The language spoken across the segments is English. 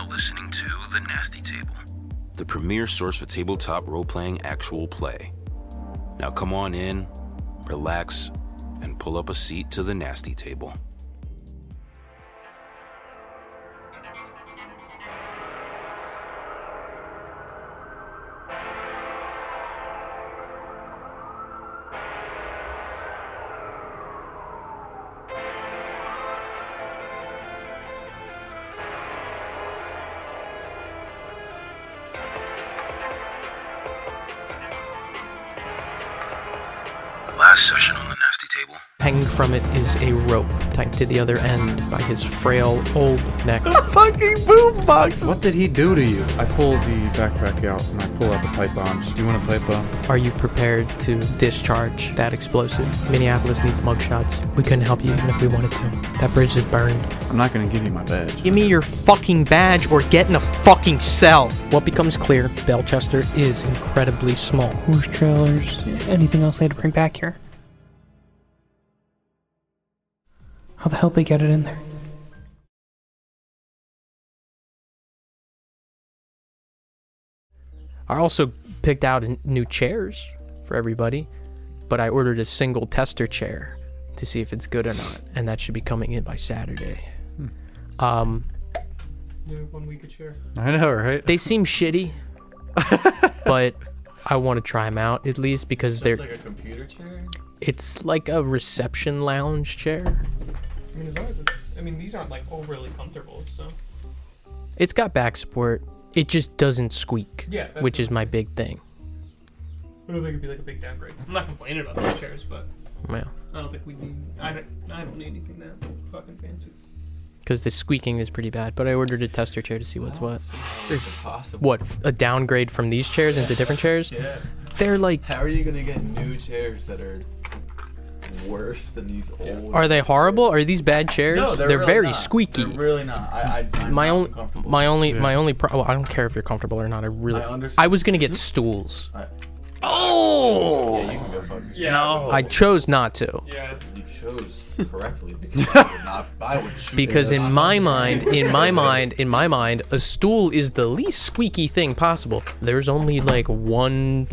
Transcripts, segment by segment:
listening to The Nasty Table, the premier source for tabletop role-playing actual play. Now come on in, relax, and pull up a seat to The Nasty Table. Last session on The Nasty Table. Hanging from it is a rope tied to the other end by his frail old neck. A fucking boombox! What did he do to you? I pull the backpack out and I pull out the pipe bombs. Do you want a pipe bomb? Are you prepared to discharge that explosive? Minneapolis needs mugshots. We couldn't help you even if we wanted to. That bridge is burned. I'm not gonna give you my badge. Give me your fucking badge or get in a fucking cell. What becomes clear, Belchester is incredibly small. Whose trailers? Anything else they had to bring back here? How the hell did they get it in there? I also picked out new chairs for everybody, but I ordered a single tester chair to see if it's good or not, and that should be coming in by Saturday. One week a chair. I know, right? They seem shitty, but I want to try them out at least because they're. It's like a computer chair? It's like a reception lounge chair. I mean, as long as it's... I mean, these aren't, like, overly comfortable, so... It's got back support. It just doesn't squeak, Yeah, that's which is my big thing. I don't think it'd be, like, a big downgrade. I'm not complaining about those chairs, but... Well, I don't think we need... I don't need anything that fucking fancy. because the squeaking is pretty bad. But I ordered a tester chair to see what's what. It's impossible. What, a downgrade from these chairs into different chairs? Yeah. They're like... How are you gonna get new chairs that are worse than these old? Are they horrible? Are these bad chairs? No, they're really very not. squeaky. They're really not. I'm My not only, comfortable. my only well, I don't care if you're comfortable or not. I understand. was gonna get stools. Oh! Yeah, you can go fuck yourself. Yeah. No. I chose not to. Yeah. You chose correctly because I would shoot Because you. in my mind, a stool is the least squeaky thing possible. There's only like one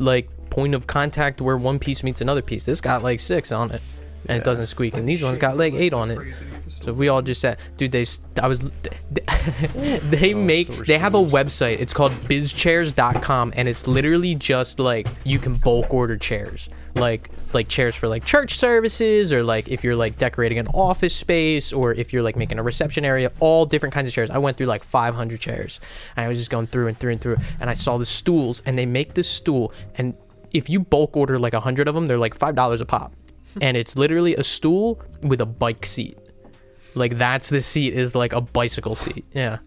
point of contact where one piece meets another piece. This got like 6 on it, and it doesn't squeak. And these ones got like 8 on it. So if we all just said, dude, they have a website. It's called bizchairs.com, and it's literally just like you can bulk order chairs, like chairs for like church services, or like if you're like decorating an office space, or if you're like making a reception area, all different kinds of chairs. I went through like 500 chairs, and I was just going through and through and through, and I saw the stools, and they make this stool, and if you bulk order like 100 of them, they're like $5 a pop, and it's literally a stool with a bike seat. Like that's the seat is like a bicycle seat. Yeah.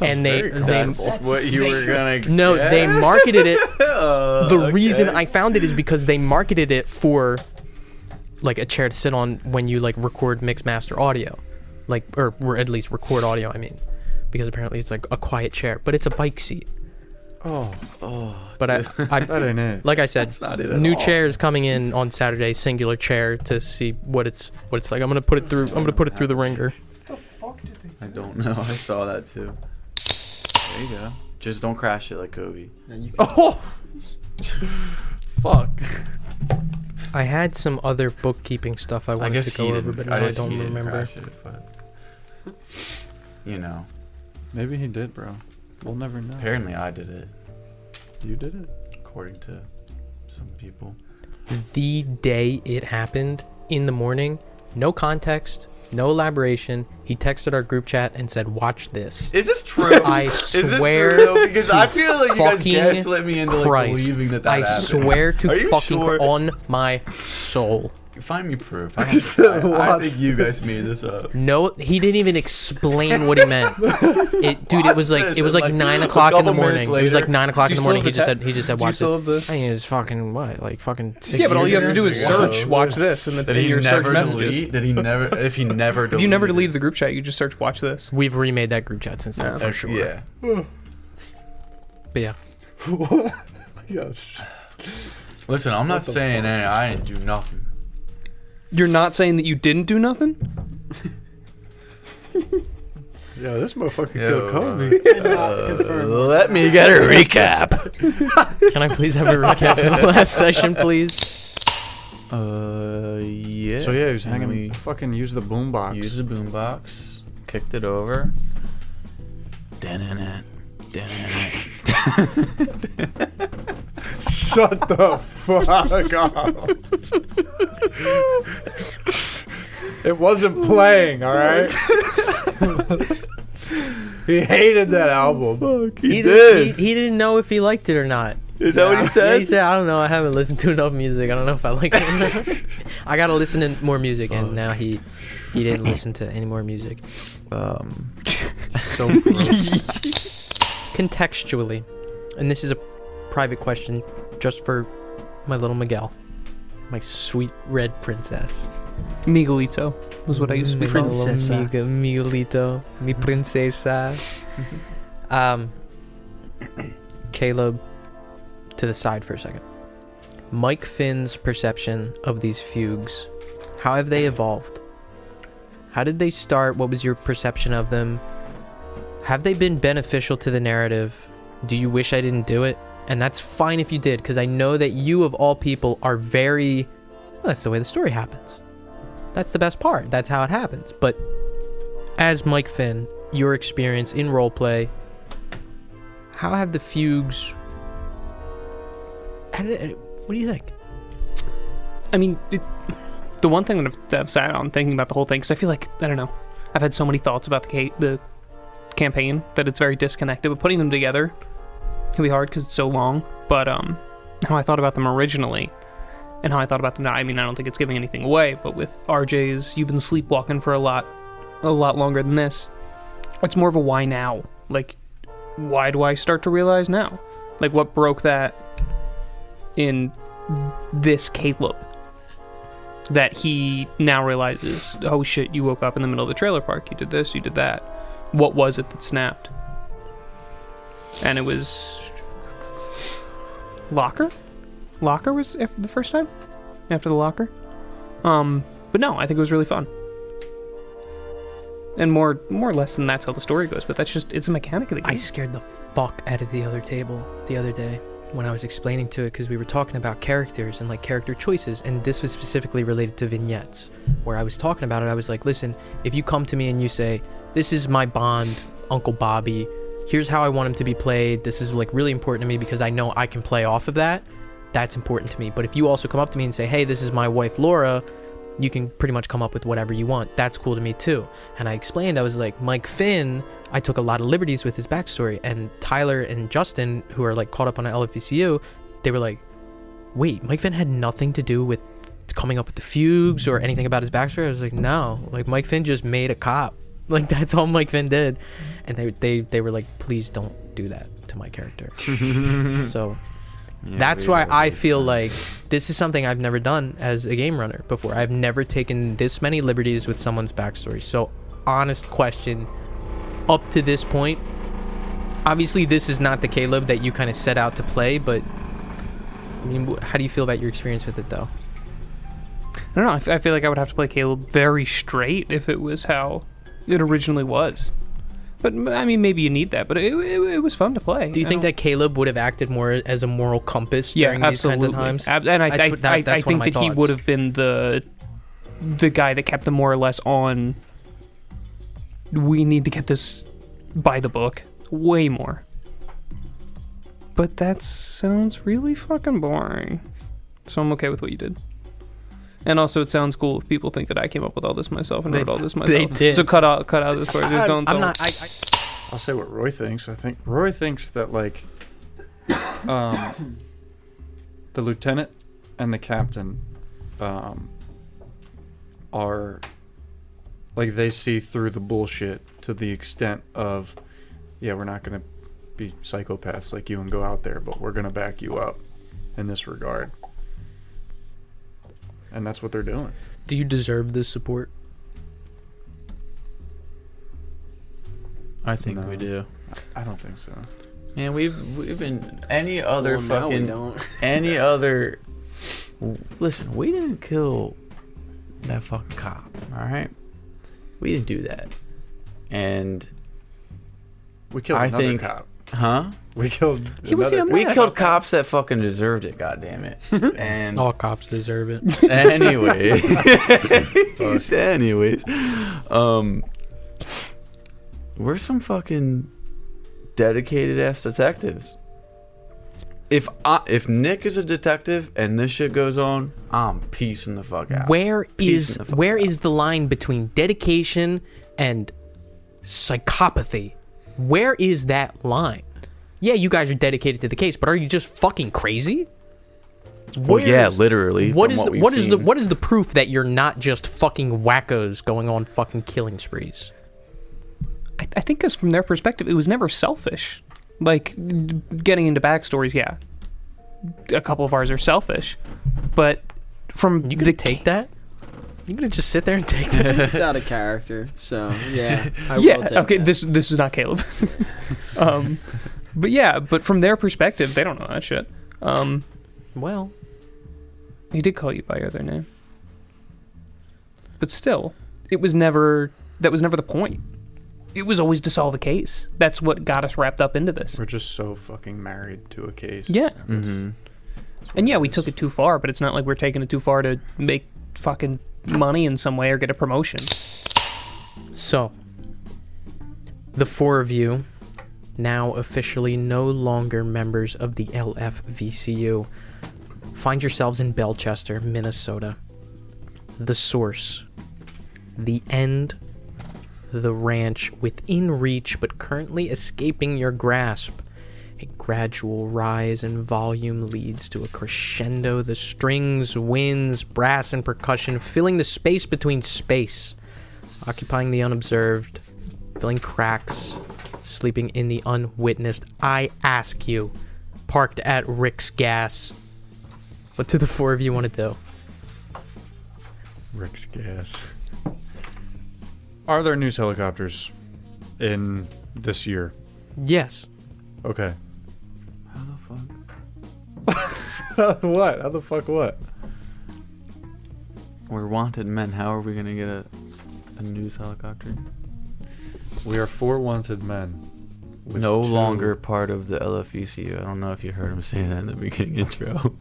And That's what you were gonna no, get? they marketed it. The okay. reason I found it is because they marketed it for like a chair to sit on when you like record mix master audio, like or at least record audio. I mean, because apparently it's like a quiet chair, but it's a bike seat. Oh. But I That ain't it. like I said, That's not it at new all. chairs coming in on Saturday, singular chair to see what it's like. I'm gonna put it through the ringer. I don't know. I saw that too. There you go. Just don't crash it like Kobe. Oh! Fuck. I had some other bookkeeping stuff I wanted to go over, but now I don't remember. Crash it, but you know. Maybe he did, bro. We'll never know. Apparently, I did it, You did it. according to some people. The day it happened, in the morning, no context, no elaboration, he texted our group chat and said, "Watch this." Is this true? I Is this swear true though? Because to I feel like you guys fucking gaslit me into like Christ. believing that I happened. swear Are to you fucking sure? on my soul. Find me proof. I said I watch think you guys made this up. No, he didn't even explain what he meant. It was like this, and, 9 a o'clock in the couple minutes morning. It was like later- 9 o'clock Do in the you morning. still He have just the said, Do you watch still it. have the? I mean, it's fucking what, like fucking 6 Yeah, but all you have to do years is ago? search "watch this" and Did then he your search never messages. delete? Did he never? If he never deleted If you never deleted this- the group chat, you just search "watch this." We've remade that group chat since then, for sure. Yeah. But yeah. Listen, I'm not saying I didn't do nothing. You're not saying that you didn't do nothing? Yeah, this motherfucker killed Kobe. Let me get a recap. Can I please have a recap of the last session, please? Yeah. So yeah, he was And hanging. we Fucking use the boombox. used the boombox, kicked it over. Shut the fuck up. It wasn't playing, all right? He hated that album. He didn't know if he liked it or not. Is that what he Yeah, said? he said, I don't know. I haven't listened to enough music. I don't know if I like it or not. I got to listen to more music, and now he didn't listen to any more music. So gross. Contextually, and this is a private question just for my little Miguel, my sweet red princess. Miguelito was what I used to be called. Princesa. Miguelito, mi princesa. Caleb, to the side for a second. Mike Finn's perception of these fugues, how have they evolved? How did they start? What was your perception of them? Have they been beneficial to the narrative? Do you wish I didn't do it? And that's fine if you did, because I know that you, of all people, are very... Well, that's the way the story happens. That's the best part. That's how it happens. But as Mike Finn, your experience in roleplay, how have the fugues... What do you think? I mean, the one thing that I've sat on thinking about the whole thing, because I feel like, I don't know, I've had so many thoughts about the campaign that it's very disconnected, but putting them together can be hard because it's so long. But how I thought about them originally and how I thought about them now, I mean, I don't think it's giving anything away, but with RJ's, you've been sleepwalking for a lot longer than this. It's more of a why now? Like, why do I start to realize now? Like, what broke that in this Caleb that he now realizes, oh shit, you woke up in the middle of the trailer park, you did this, you did that. What was it that snapped? And it was locker was the first time after the locker. But no, I think it was really fun, and more or less than that's how the story goes, but that's just, it's a mechanic of the game. I scared the fuck out of the other table the other day when I was explaining to it, because we were talking about characters and like character choices, and this was specifically related to vignettes where I was talking about it. I was like, listen, if you come to me and you say, this is my Bond, Uncle Bobby, here's how I want him to be played, this is like really important to me because I know I can play off of that, that's important to me. But if you also come up to me and say, hey, this is my wife Laura, you can pretty much come up with whatever you want, that's cool to me too. And I explained, I was like, Mike Finn, I took a lot of liberties with his backstory, and Tyler and Justin, who are like caught up on LFVCU, they were like, wait, Mike Finn had nothing to do with coming up with the fugues or anything about his backstory? I was like, no, like Mike Finn just made a cop, like that's all Mike Finn did. And they were like, please don't do that to my character. So Yeah, that's why I feel like this is something I've never done as a game runner before. I've never taken this many liberties with someone's backstory. So honest question, up to this point, obviously this is not the Caleb that you kind of set out to play, but I mean, how do you feel about your experience with it though? I don't know, I feel like I would have to play Caleb very straight if it was how it originally was. But I mean, maybe you need that, but it was fun to play. Do you think that Caleb would have acted more as a moral compass during these kinds of times? And I think that he would have been the guy that kept them more or less on, we need to get this by the book way more. But that sounds really fucking boring. So I'm okay with what you did. And also, it sounds cool if people think that I came up with all this myself and wrote all this myself. They did. So cut out this part. Don't. I'll say what Roy thinks. I think Roy thinks that like the lieutenant and the captain are like, they see through the bullshit to the extent of, yeah, we're not gonna be psychopaths like you and go out there, but we're gonna back you up in this regard. And that's what they're doing. Do you deserve this support? I think No. we do. I don't think so. Man, we've been any other Well, now we fucking don't. any other. Listen, we didn't kill that fucking cop. All right, we didn't do that. And We killed I another think- cop. Huh? We killed. He wasn't another even We mad killed about that. cops that fucking deserved it. God damn it. And All cops deserve it. anyway, we're some fucking dedicated ass detectives. If Nick is a detective and this shit goes on, I'm piecing the fuck out. Where is Piecing the fuck out. the line between dedication and psychopathy? Where is that line? Yeah, you guys are dedicated to the case, but are you just fucking crazy? Well, yeah, literally. What from is we've what is the seen. what is the proof that you're not just fucking wackos going on fucking killing sprees? I think because from their perspective, it was never selfish. Like, getting into backstories, yeah. A couple of ours are selfish. But from You gonna take that? You gonna just sit there and take that? It's out of character, so yeah. I yeah, will take okay, that. this was not Caleb. But yeah, but from their perspective, they don't know that shit. Well, He did call you by your other name. But still, that was never the point. It was always to solve a case. That's what got us wrapped up into this. We're just so fucking married to a case. Yeah. Mhm. And yeah, we took it too far, but it's not like we're taking it too far to make fucking money in some way or get a promotion. so the four of you, now officially no longer members of the LFVCU, find yourselves in Belchester, Minnesota. The source, the end, the ranch within reach but currently escaping your grasp. A gradual rise in volume leads to a crescendo. The strings, winds, brass, and percussion filling the space between space, occupying the unobserved, filling cracks, sleeping in the unwitnessed. I ask you, parked at Rick's Gas, what do the four of you want to do? Rick's gas. Are there news helicopters in this year? Yes. Okay. How the fuck? What? How the fuck what? We're wanted men. How are we gonna get a news helicopter? We are 4 wanted men. with No 2 longer part of the LFVCU. I don't know if you heard him say that in the beginning intro.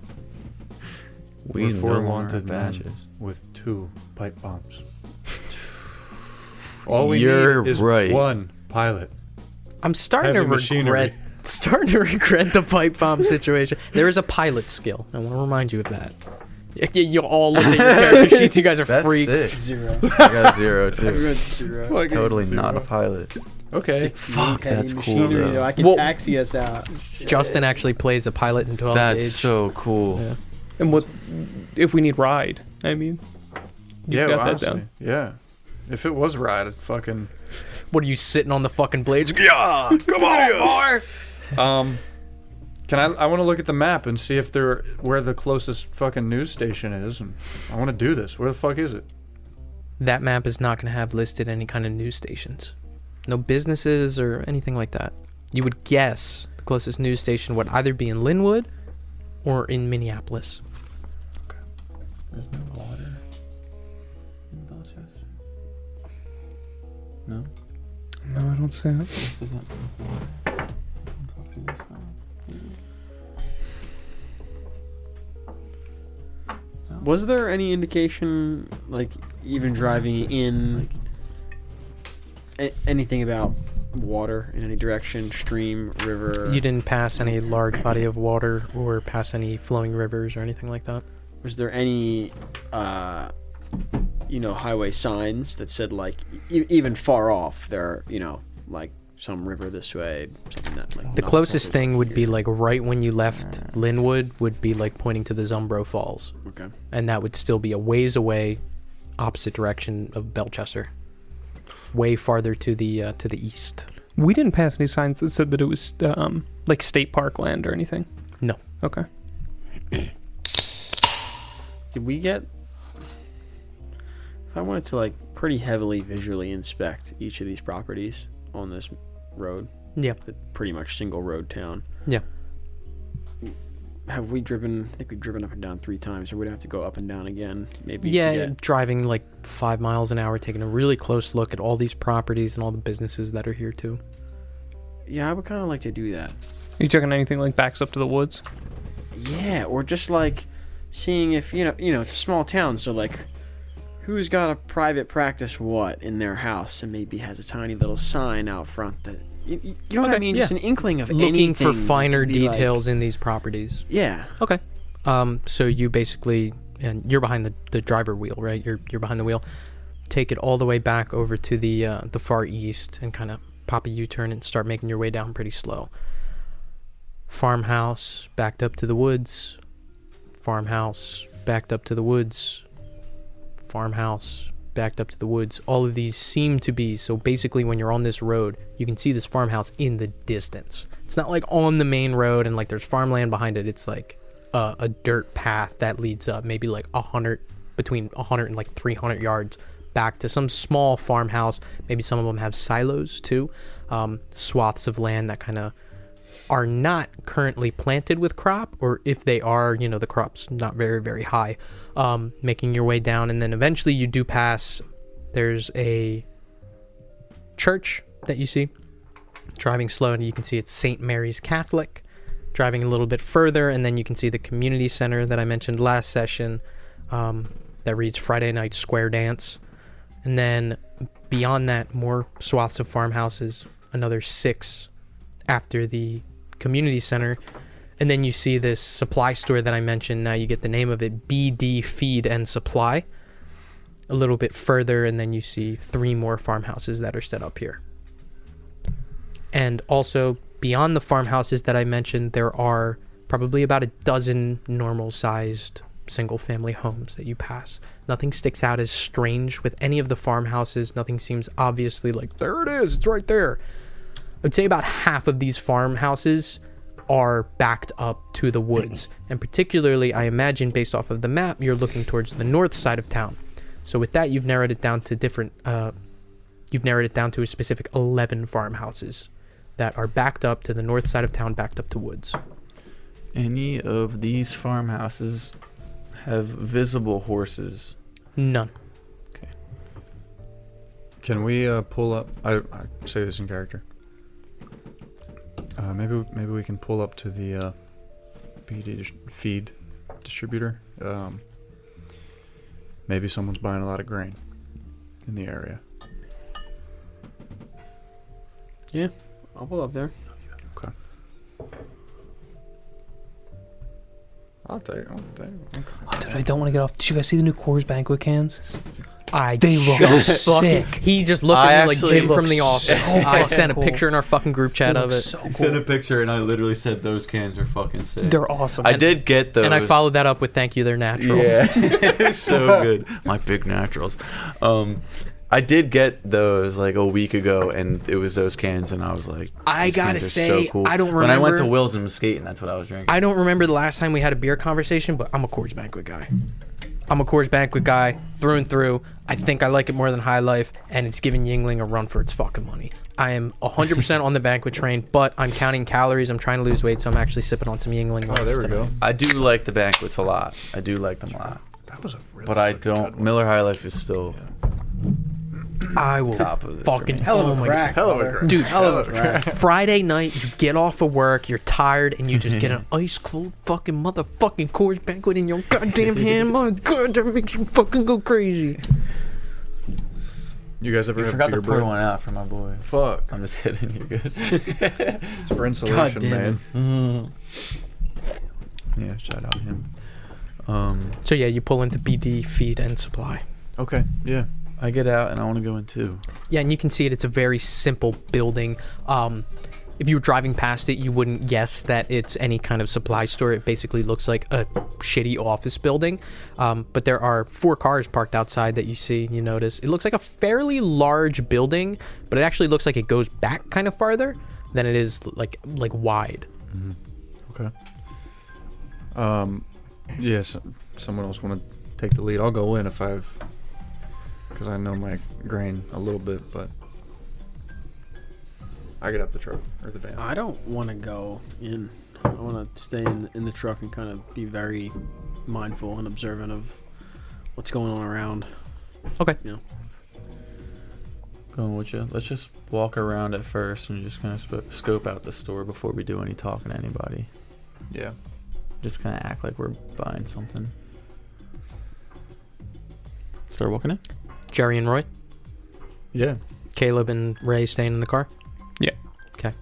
We We're no 4 longer wanted have men badges. with 2 pipe bombs. All we You're need is right. 1 pilot. I'm starting Heavy to machinery. regret the pipe bomb situation. There is a pilot skill. I want to remind you of that. You all look at your character sheets. You guys are That's freaks. sick. 0. I got 0 too. Everyone's 0. Totally not a pilot. Okay. Fuck, Heavy that's cool, machinery, though. though. I can Well- taxi us out. Justin actually plays a pilot in 12 That's Gauge. so cool. Yeah. And what if we need ride? I mean, you've Yeah, got well, that honestly, down. Yeah. If it was ride, I'd fucking... What are you sitting on the fucking blades? Yeah, come on, boy. I want to look at the map and see if where the closest fucking news station is, and I want to do this. Where the fuck is it? That map is not going to have listed any kind of news stations. No businesses or anything like that. You would guess the closest news station would either be in Linwood or in Minneapolis. There's no water in Belchester. No? No, I don't see it. This isn't. I'm fucking this one. Was there any indication, like, even driving in, anything about water in any direction, stream, river? You didn't pass any large body of water or pass any flowing rivers or anything like that. Was there any, highway signs that said, like, even far off, there are, like, some river this way, something that, like... The not closest exactly thing would be here? like right when you left Linwood would be like pointing to the Zumbro Falls. Okay. And that would still be a ways away, opposite direction of Belchester. Way farther to the east. We didn't pass any signs that said that it was like state park land or anything. No. Okay. Did we get... If I wanted to, like, pretty heavily visually inspect each of these properties on this road, Yeah. the pretty much single road town, Yeah. have we driven... I think we've driven up and down 3 times, or we'd have to go up and down again, maybe to Yeah, get... driving like 5 miles an hour, taking a really close look at all these properties and all the businesses that are here too. Yeah, I would kind of like to do that. Are you talking anything like backs up to the woods? Yeah, or just like seeing if it's a small town, so like who's got a private practice what in their house, and maybe has a tiny little sign out front that you know what I mean? yeah. Just an inkling of Looking for anything finer to be like- details in these properties. yeah. Okay. So you basically, and you're behind the driver wheel, right? You're behind the wheel. Take it all the way back over to the far east and kind of pop a U-turn and start making your way down pretty slow. Farmhouse backed up to the woods. Farmhouse backed up to the woods. Farmhouse backed up to the woods. All of these seem to be, so basically when you're on this road, you can see this farmhouse in the distance. It's not like on the main road and like there's farmland behind it. It's like a dirt path that leads up maybe like between 100 and like 300 yards back to some small farmhouse. Maybe some of them have silos too. Swaths of land that kind of are not currently planted with crop, or if they are, the crop's not very, very high. Making your way down, and then eventually you do pass, there's a church that you see. Driving slow, and you can see it's St. Mary's Catholic. Driving a little bit further, and then you can see the community center that I mentioned last session, that reads Friday Night Square Dance. And then beyond that, more swaths of farmhouses, another 6 after the community center. And then you see this supply store that I mentioned. Now you get the name of it, BD Feed and Supply. A little bit further, and then you see 3 more farmhouses that are set up here. And also, beyond the farmhouses that I mentioned, there are probably about a dozen normal-sized single-family homes that you pass. Nothing sticks out as strange with any of the farmhouses. Nothing seems obviously like, there it is, it's right there. I'd say about half of these farmhouses are backed up to the woods. And particularly, I imagine, based off of the map, you're looking towards the north side of town. So with that, you've narrowed it down to a specific 11 farmhouses that are backed up to the north side of town, backed up to woods. Any of these farmhouses have visible horses? None. Okay. Can we pull up? I say this in character. Maybe we can pull up to the BD feed distributor. Maybe someone's buying a lot of grain in the area. Yeah, I'll pull up there. Okay. I'll take it. Okay. Oh, dude, I don't want to get off. Did you guys see the new Coors Banquet cans? They look sick. He just looked at me like Jim from The Office. so I sent a cool. picture in our fucking group chat of it. So I cool. sent a picture and I literally said those cans are fucking sick. They're awesome. I did get those. And I followed that up with thank you, they're natural. Yeah, it's so good. My big naturals. I did get those like a week ago, and it was those cans, and I was like, I these gotta cans are say, so cool. I don't When I went remember- to Will's and Muscatine, that's what I was drinking. I don't remember the last time we had a beer conversation, but I'm a Coors Banquet guy. I'm a Coors Banquet guy through and through. I think I like it more than High Life, and it's giving Yingling a run for its fucking money. I am 100% on the Banquet train, but I'm counting calories. I'm trying to lose weight, so I'm actually sipping on some Yingling. Oh, there we go. I do like the banquets a lot. I do like them a lot. That was a really But I fucking don't. good one. Miller High Life is still I will top of it. fucking for me. oh my god. Hell of a crack. Dude, Hell of a crack. Friday night, you get off of work, you're tired, and you just get an ice cold fucking motherfucking Coors Banquet in your goddamn hand. My god, that makes you fucking go crazy. You guys ever We have forgot beer to pour bread? one out for my boy. Fuck. I'm just kidding. You're good. It's for insulation, damn man. Yeah, shout out him. So yeah, you pull into BD Feed and Supply. Okay. Yeah. I get out and I want to go in too. Yeah, and you can see it. It's a very simple building. If you were driving past it, you wouldn't guess that it's any kind of supply store. It basically looks like a shitty office building. But there are 4 cars parked outside that you see, you notice. It looks like a fairly large building, but it actually looks like it goes back kind of farther than it is like wide. Okay. Yes. Someone else want to take the lead? I'll go in if I've, because I know my grain a little bit, but I get up the truck or the van. I don't want to go in. I want to stay in the truck and kind of be very mindful and observant of what's going on around. Okay. You know. going with you. Let's just walk around at first and just kind of scope out the store before we do any talking to anybody. Yeah. Just kind of act like we're buying something. Start walking in. Jerry and Roy, Yeah. Caleb and Ray staying in the car. Yeah. Okay.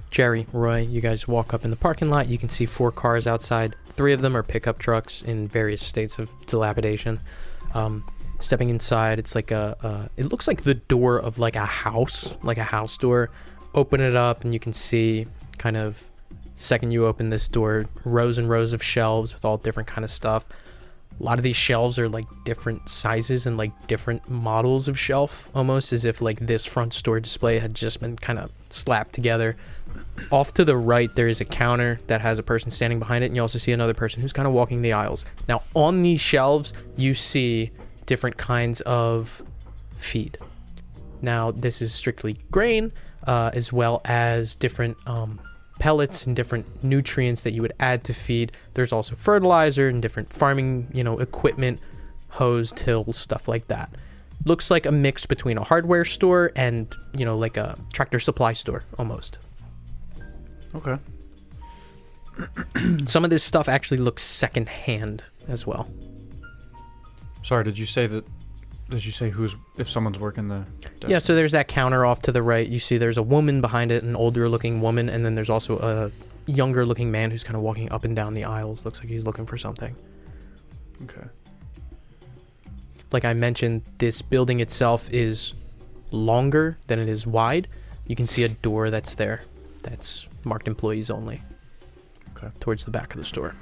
Jerry, Roy, you guys walk up in the parking lot. You can see 4 cars outside. 3 of them are pickup trucks in various states of dilapidation. Stepping inside, it's like it looks like the door of like a house door. Open it up and you can see kind of, second you open this door, rows and rows of shelves with all different kind of stuff. A lot of these shelves are like different sizes and like different models of shelf, almost as if like this front store display had just been kind of slapped together. Off to the right, there is a counter that has a person standing behind it, and you also see another person who's kind of walking the aisles. Now, on these shelves, you see different kinds of feed. Now, this is strictly grain, as well as different pellets and different nutrients that you would add to feed. There's also fertilizer and different farming, equipment, hose, tills, stuff like that. Looks like a mix between a hardware store and, like a tractor supply store almost. Okay. Some of this stuff actually looks secondhand as well. Sorry, did you say if someone's working the desk? Yeah, so there's that counter off to the right. You see there's a woman behind it, an older looking woman, and then there's also a younger looking man who's kind of walking up and down the aisles. Looks like he's looking for something. Okay. Like I mentioned, this building itself is longer than it is wide. You can see a door that's there that's marked employees only. Okay. Towards the back of the store.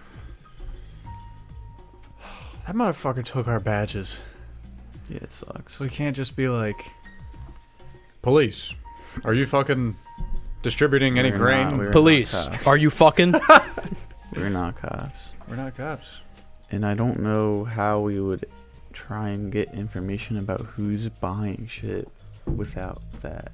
That motherfucker took our badges. Yeah, it sucks. So we can't just be like, police, are you fucking distributing any grain? We're Police, not cops. are you fucking? We're not cops. We're not cops. And I don't know how we would try and get information about who's buying shit without that,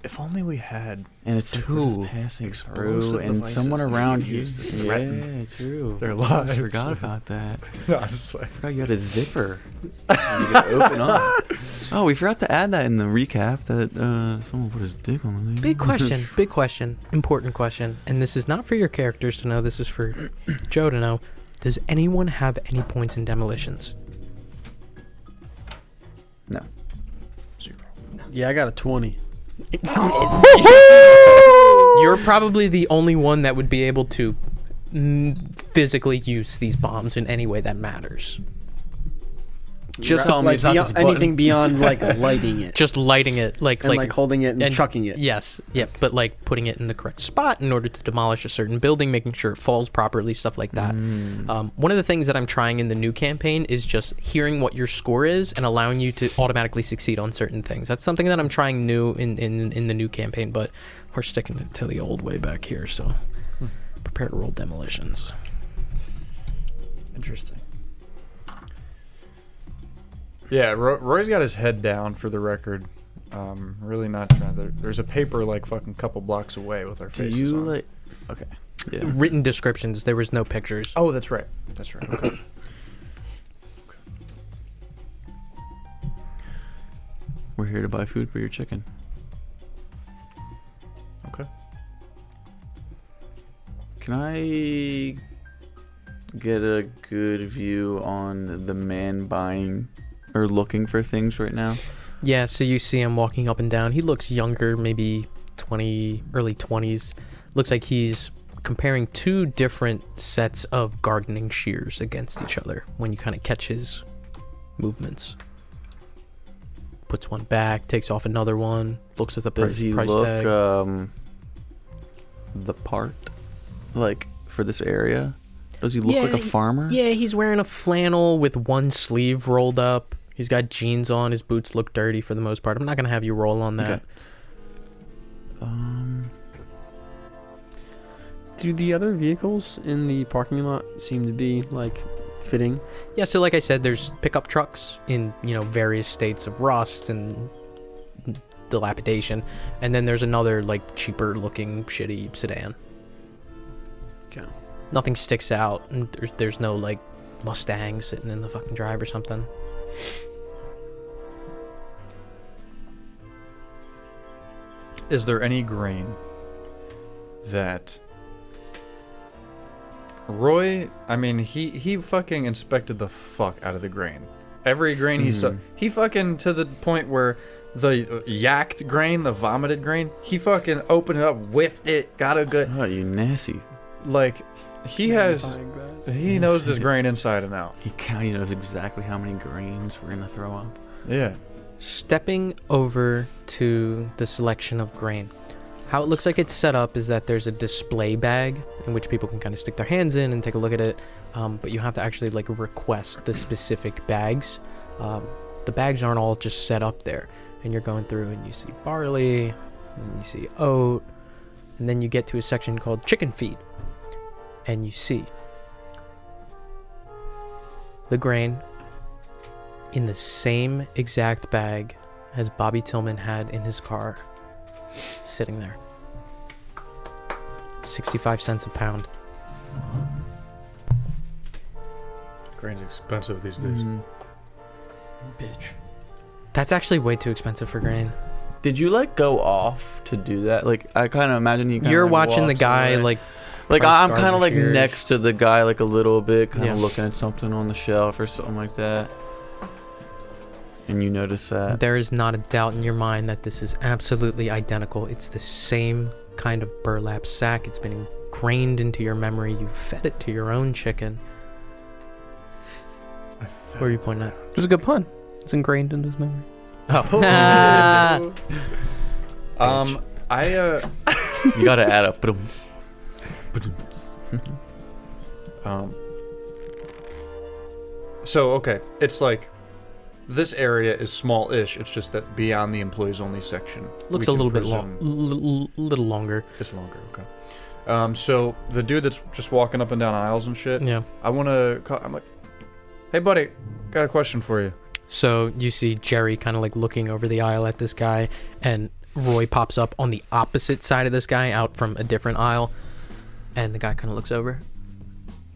If only we had And it's like we're just two passing explosive through, and devices someone that around we here. use to threaten Yeah, true. their I lives. forgot about that. No, I was like, I forgot you had a zipper. You could open up. Oh, we forgot to add that in the recap that someone put his dick on the thing. Big question, important question. And this is not for your characters to know, this is for Joe to know. Does anyone have any points in demolitions? No. Yeah, I got a 20. You're probably the only one that would be able to physically use these bombs in any way that matters. Just tell me it's not just anything beyond like lighting it. Just lighting it, like holding it and chucking it. Yes, yep. But like putting it in the correct spot in order to demolish a certain building, making sure it falls properly, stuff like that. One of the things that I'm trying in the new campaign is just hearing what your score is and allowing you to automatically succeed on certain things. That's something that I'm trying new in the new campaign, but we're sticking to the old way back here. So prepare to roll demolitions. interesting. Yeah, Roy's got his head down for the record. Really not trying to. There's a paper like fucking couple blocks away with our Do faces you on. like? Okay. Yeah. Written descriptions. There was no pictures. Oh, that's right. That's right. Okay. We're here to buy food for your chicken. Okay. Can I get a good view on the man buying or looking for things right now? Yeah, so you see him walking up and down. He looks younger, maybe 20, early 20s. Looks like he's comparing 2 different sets of gardening shears against each other when you kind of catch his movements. Puts one back, takes off another one, looks at the Does he price look tag. the part, like, for this area? Does he look like a farmer? Yeah, he's wearing a flannel with one sleeve rolled up. He's got jeans on. His boots look dirty for the most part. I'm not going to have you roll on that. Okay. Do the other vehicles in the parking lot seem to be like fitting? Yeah, so like I said, there's pickup trucks in, various states of rust and dilapidation. And then there's another, like, cheaper looking shitty sedan. Okay. Nothing sticks out, and there's no, like, Mustang sitting in the fucking drive or something. is there any grain that Roy, I mean, he fucking inspected the fuck out of the grain. Every grain he fucking, to the point where the yacked grain, the vomited grain, he fucking opened it up, whiffed it, got a good, Oh, you nasty. like, he knows this grain inside and out. He knows exactly how many grains we're gonna throw up. Yeah. Stepping over to the selection of grain. How it looks like it's set up is that there's a display bag in which people can kind of stick their hands in and take a look at it, but you have to actually like request the specific bags. The bags aren't all just set up there, and you're going through and you see barley, and you see oat, and then you get to a section called chicken feed, and you see the grain in the same exact bag as Bobby Tillman had in his car, sitting there. 65 cents a pound. Grain's expensive these days. Bitch. That's actually way too expensive for grain. Did you like go off to do that? Like I kind of imagine you. You're watching the guy away. like I'm price kind of like garbage next to the guy like a little bit, kind of Yeah. looking at something on the shelf or something like that. And you notice that. There is not a doubt in your mind that this is absolutely identical. It's the same kind of burlap sack. It's been ingrained into your memory. You fed it to your own chicken. Where are you pointing at? It was a good pun. It's ingrained into his memory. Oh. You gotta add up. So okay, it's like this area is small-ish. It's just that beyond the employees only section, Looks we a can little bit presume- little longer. It's longer. Okay. So the dude that's just walking up and down aisles and shit. Yeah. I want to. I'm like, hey buddy, got a question for you. So you see Jerry kind of like looking over the aisle at this guy, and Roy pops up on the opposite side of this guy out from a different aisle, and the guy kind of looks over.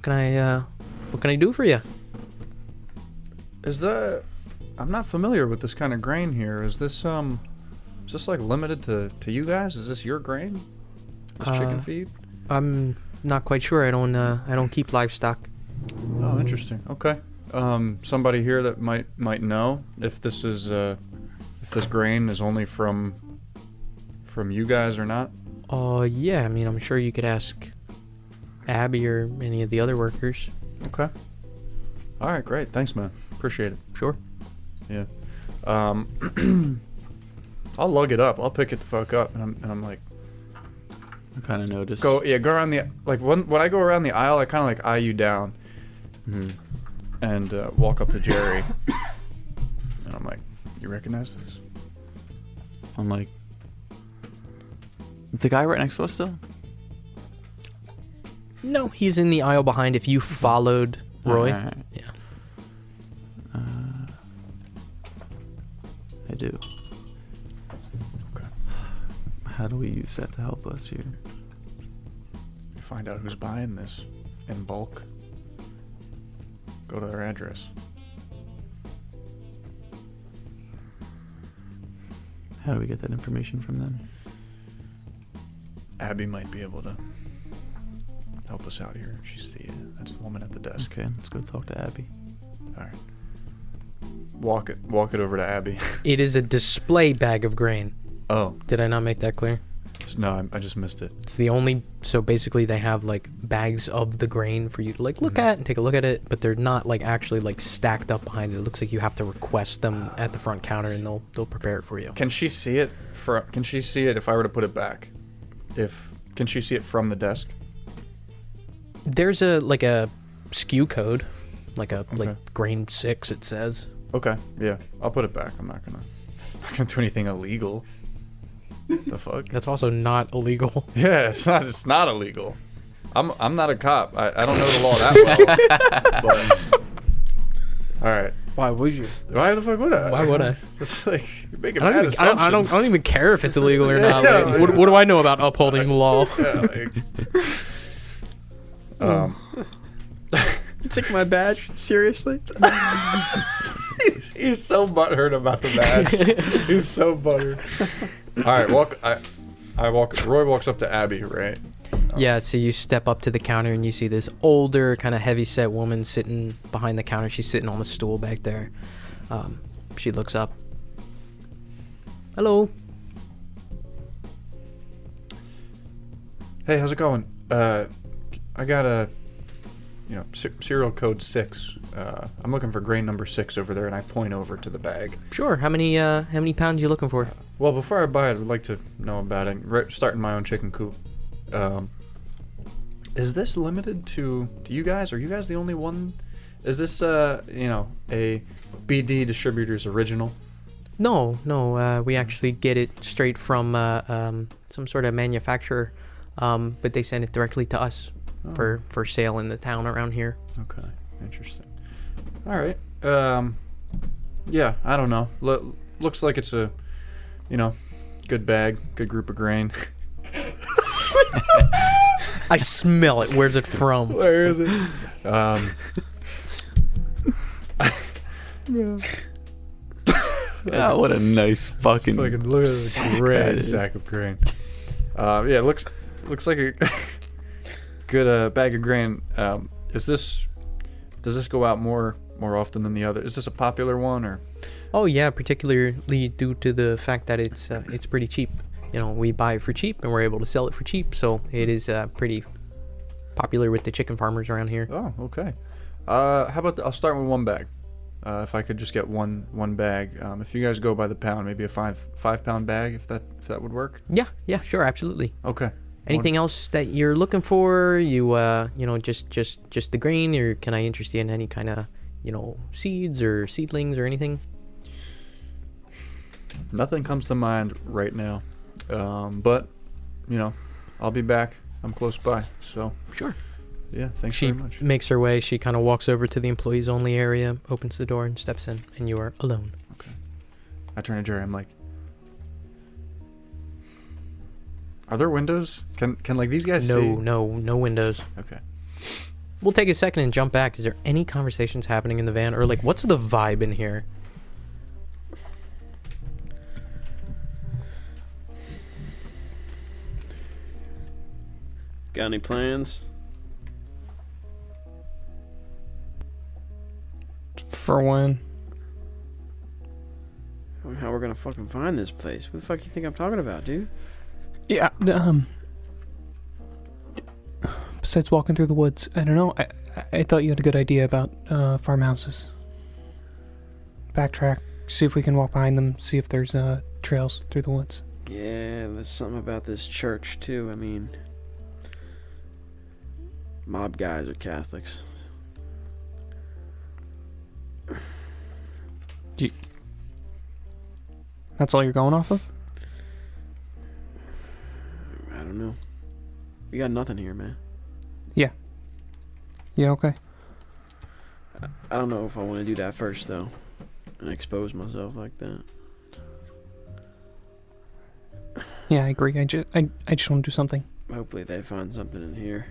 What can I do for you? Is that? I'm not familiar with this kind of grain here. Is this like limited to you guys? Is this your grain? This chicken feed? I'm not quite sure. I don't keep livestock. Oh, interesting. Okay. Somebody here that might know if this is if this grain is only from you guys or not. Yeah. I mean, I'm sure you could ask Abby or any of the other workers. Okay. All right. Great. Thanks, man. Appreciate it. Sure. Yeah. I'll lug it up. I'll pick it the fuck up, and I'm like, I kind of noticed. go around the when I go around the aisle, I kind of like eye you down, and walk up to Jerry, and I'm like, you recognize this? I'm like, the guy right next to us still? No, he's in the aisle behind. If you followed Roy, Alright. yeah. I do. Okay. How do we use that to help us here? You find out who's buying this in bulk. Go to their address. How do we get that information from them? Abby might be able to help us out here. She's that's the woman at the desk. Okay, let's go talk to Abby. All right. Walk it over to Abby. It is a display bag of grain. Oh, Did I not make that clear? no, I just missed it. It's the only. So basically, they have like bags of the grain for you to like look at and take a look at it, but they're not like actually like stacked up behind it. It looks like you have to request them at the front counter, and they'll prepare it for you. Can she see it? Can she see it if I were to put it back? Can she see it from the desk? There's a SKU code, like grain 6. It says. Okay, yeah, I'll put it back. I'm not gonna do anything illegal. The fuck? That's also not illegal. Yeah, it's not illegal. I'm not a cop. I don't know the law that well. But all right. Why would you? Why the fuck would I? Why would I? It's like you're making I bad don't assumptions. even care if it's illegal or not. Yeah, Like, what do I know about upholding the law? Yeah, You take my badge seriously? he's so butthurt about the badge. He's so butthurt. All right, Roy walks up to Abby, right? Yeah, so you step up to the counter and you see this older, kind of heavy-set woman sitting behind the counter. She's sitting on the stool back there. She looks up. Hello. Hey, how's it going? I got a, serial code 6. I'm looking for grain number 6 over there, and I point over to the bag. Sure. How many pounds you looking for? Well, before I buy it, I'd like to know about it. Starting my own chicken coop. Is this limited to you guys? Are you guys the only one? Is this, a BD Distributors original? No. We actually get it straight from some sort of manufacturer, but they send it directly to us for sale in the town around here. Okay, interesting. All right. Yeah, I don't know. Looks like it's a, good bag, good group of grain. I smell it. Where's it from? Where is it? Yeah, what a nice fucking look at the sack great that is. sack of grain. Yeah, looks like a good bag of grain. Does this go out more often than the other? Is this a popular one or? Oh yeah, particularly due to the fact that it's pretty cheap. We buy it for cheap and we're able to sell it for cheap, so it is pretty popular with the chicken farmers around here. Oh, okay. How about I'll start with one bag. If I could just get one bag. If you guys go by the pound, maybe a 5-pound bag, if that would work. Yeah, sure, absolutely. Okay. Anything else that you're looking for? Just the grain, or can I interest you in any kind of, seeds or seedlings or anything? Nothing comes to mind right now. But, I'll be back. I'm close by, so. Sure. Yeah, thanks She very much. makes her way. She kind of walks over to the employees only area, opens the door, and steps in, and you are alone. Okay. I turn to Jerry. I'm like, are there windows? Can like these guys see? No windows. Okay. We'll take a second and jump back. Is there any conversations happening in the van, or what's the vibe in here? Got any plans? For when? How we're gonna fucking find this place? What the fuck you think I'm talking about, dude? Yeah. Besides walking through the woods, I don't know. I thought you had a good idea about farmhouses. Backtrack, see if we can walk behind them, see if there's trails through the woods. Yeah, there's something about this church too. I mean, mob guys are Catholics. That's all you're going off of? I don't know. We got nothing here, man. Yeah, okay. I don't know if I want to do that first though, and expose myself like that. Yeah, I agree. I just want to do something. Hopefully they find something in here.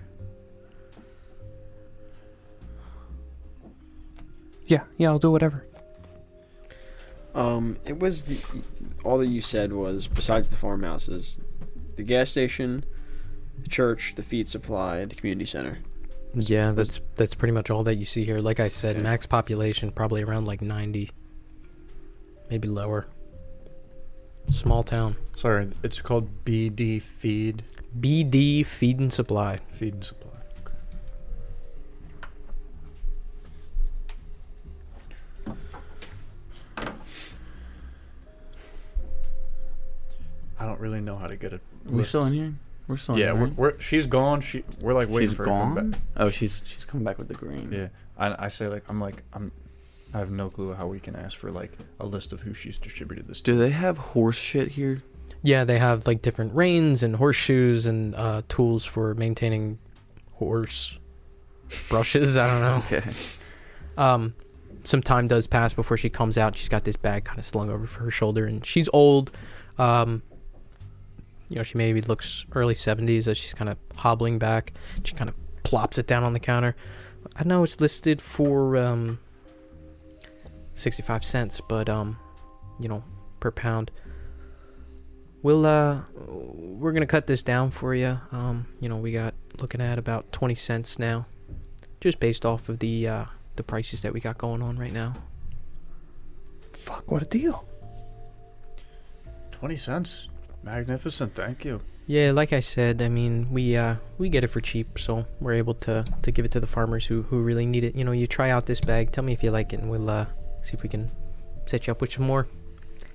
Yeah, I'll do whatever. It was all that you said was, besides the farmhouses, the gas station, the church, the feed supply, the community center. Yeah, that's pretty much all that you see here. Like I said, Okay. max population probably around 90, maybe lower. Small town. Sorry, it's called BD Feed. BD Feed and Supply. Feed and Supply. I don't really know how to get a We list. still in here? We're still Yeah, in here. we're she's gone. We're like waiting She's for her to come gone? back. Oh, she's coming back with the green. Yeah, I say I have no clue how we can ask for a list of who she's distributed this to. Do they have horse shit here? Yeah, they have different reins and horseshoes and tools for maintaining horse brushes. I don't know. Okay. Some time does pass before she comes out. She's got this bag kind of slung over her shoulder, and she's old. She maybe looks early 70s as she's kind of hobbling back. She kind of plops it down on the counter. I know it's listed for 65 cents, but per pound. We're we're gonna cut this down for you. We got looking at about 20 cents now, just based off of the prices that we got going on right now. Fuck, what a deal. 20 cents. Magnificent. Thank you. Yeah, like I said, I mean, we get it for cheap, so we're able to give it to the farmers who really need it. You try out this bag, tell me if you like it, and we'll see if we can set you up with some more.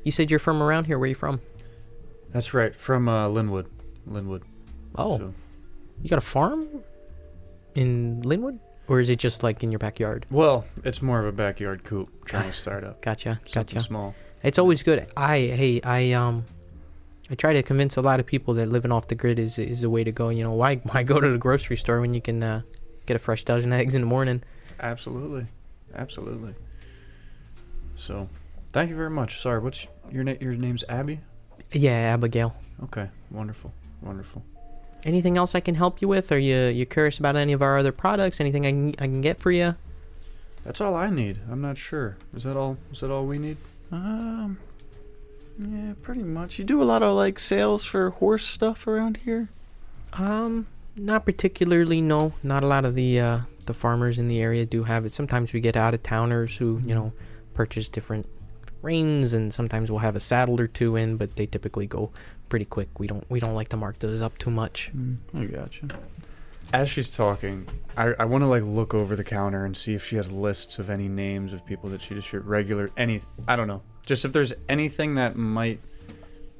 You said you're from around here. Where are you from? That's right. From Linwood. Oh, So- you got a farm in Linwood? Or is it just like in your backyard? Well, it's more of a backyard coop trying to start up. Gotcha. Something small. It's always good. I try to convince a lot of people that living off the grid is the way to go. Why go to the grocery store when you can get a fresh dozen eggs in the morning? Absolutely. So, thank you very much. Sorry, what's your name? Your name's Abby? Yeah, Abigail. Okay, wonderful. Anything else I can help you with? Are you curious about any of our other products? Anything I can get for you? That's all I need. I'm not sure. Is that all we need? Yeah, pretty much. You do a lot of like sales for horse stuff around here? Not particularly. No, not a lot of the farmers in the area do have it. Sometimes we get out of towners who purchase different reins, and sometimes we'll have a saddle or two in, but they typically go pretty quick. We don't like to mark those up too much. I gotcha. As she's talking, I want to like look over the counter and see if she has lists of any names of people that she distributes I don't know. Just if there's anything that might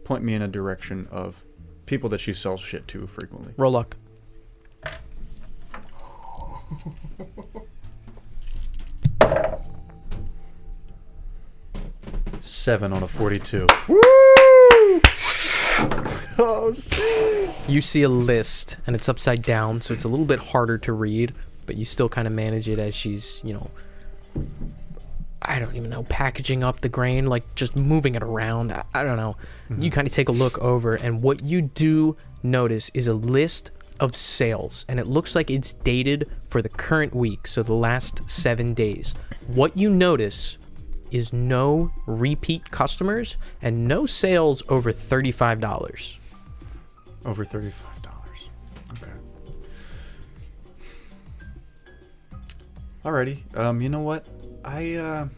point me in a direction of people that she sells shit to frequently. Roll luck. Seven on a 42. You see a list, and it's upside down, so it's a little bit harder to read, but you still kind of manage it as she's, I don't even know, packaging up the grain, like just moving it around. I don't know. Mm-hmm. You kind of take a look over, and what you do notice is a list of sales, and it looks like it's dated for the current week, so the last 7 days. What you notice is no repeat customers and no sales over $35. Over $35. Okay. Alrighty. You know what? I'm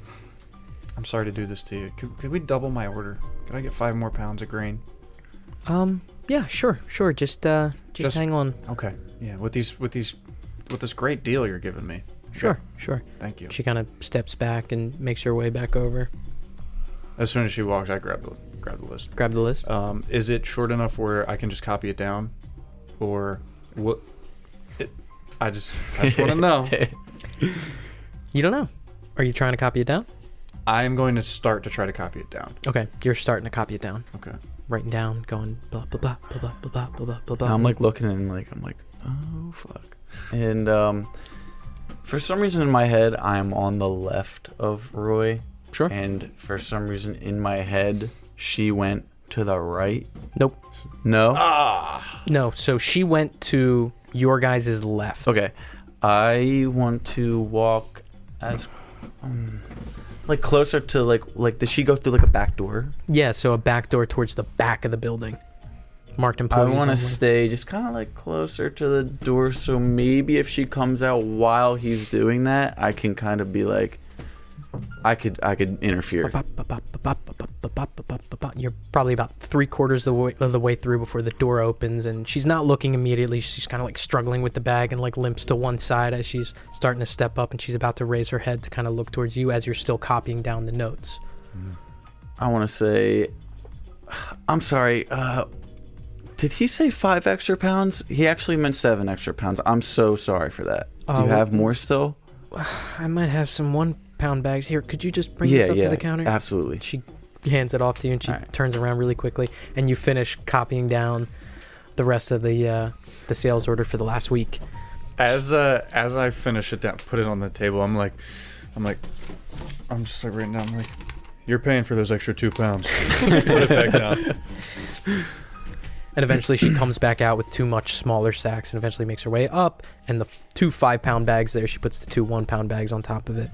sorry to do this to you. Could we double my order? Could I get 5 more pounds of grain? Yeah, sure. Just hang on. Okay. Yeah, with this great deal you're giving me. Sure. Thank you. She kind of steps back and makes her way back over. As soon as she walks, I grab the list. Grab the list. Is it short enough where I can just copy it down, or what? I just want to know. You don't know. Are you trying to copy it down? I am going to start to try to copy it down. Okay, you're starting to copy it down. Okay. Writing down, going blah blah blah blah blah blah blah blah blah. I'm like looking and I'm like, oh fuck. And for some reason in my head, I'm on the left of Roy. Sure. And for some reason in my head, she went to the right. Nope. No? No, so she went to your guys' left. Okay. I want to walk as like closer to like does she go through like a back door? Yeah, so a back door towards the back of the building. Marked employees. I want only. to stay just kind of like closer to the door, so maybe if she comes out while he's doing that, I can kind of be like, I could interfere. You're probably about 3/4 of the way through before the door opens, and she's not looking immediately. She's kind of like struggling with the bag and like limps to one side as she's starting to step up, and she's about to raise her head to kind of look towards you as you're still copying down the notes. I want to say, I'm sorry. Did he say 5 extra pounds? He actually meant 7 extra pounds. I'm so sorry for that. Do you have more still? I might have some 1-pound bags here. Could you just bring this up to the counter? Absolutely. She hands it off to you, and she turns around really quickly, and you finish copying down the rest of the sales order for the last week. As I finish it down, put it on the table. I'm just like writing down. I'm like, you're paying for those extra 2 pounds. Put it back down. And eventually she comes back out with 2 much smaller sacks and eventually makes her way up. And the 2 5-pound bags there, she puts the 2 1-pound bags on top of it.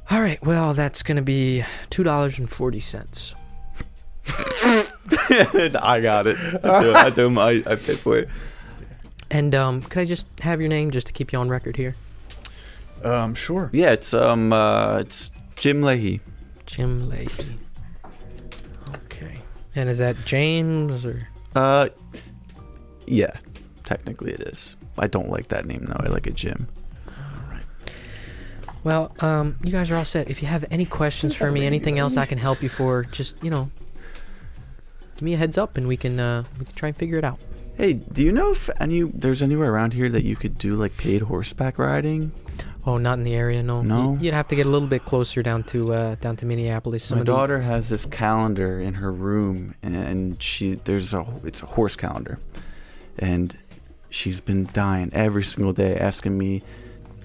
All right, well, that's going to be $2.40. I got it. I paid for it. And could I just have your name just to keep you on record here? Sure. Yeah, it's Jim Leahy. Jim Leahy. Okay. And is that James or? Yeah, technically it is. I don't like that name though. I like a Jim. Well, you guys are all set. If you have any questions for me, anything else I can help you for, just give me a heads up and we can try and figure it out. Hey, do you know if there's anywhere around here that you could do like paid horseback riding? Oh, not in the area, no. No? You'd have to get a little bit closer down to Minneapolis. My daughter has this calendar in her room, and it's a horse calendar, and she's been dying every single day asking me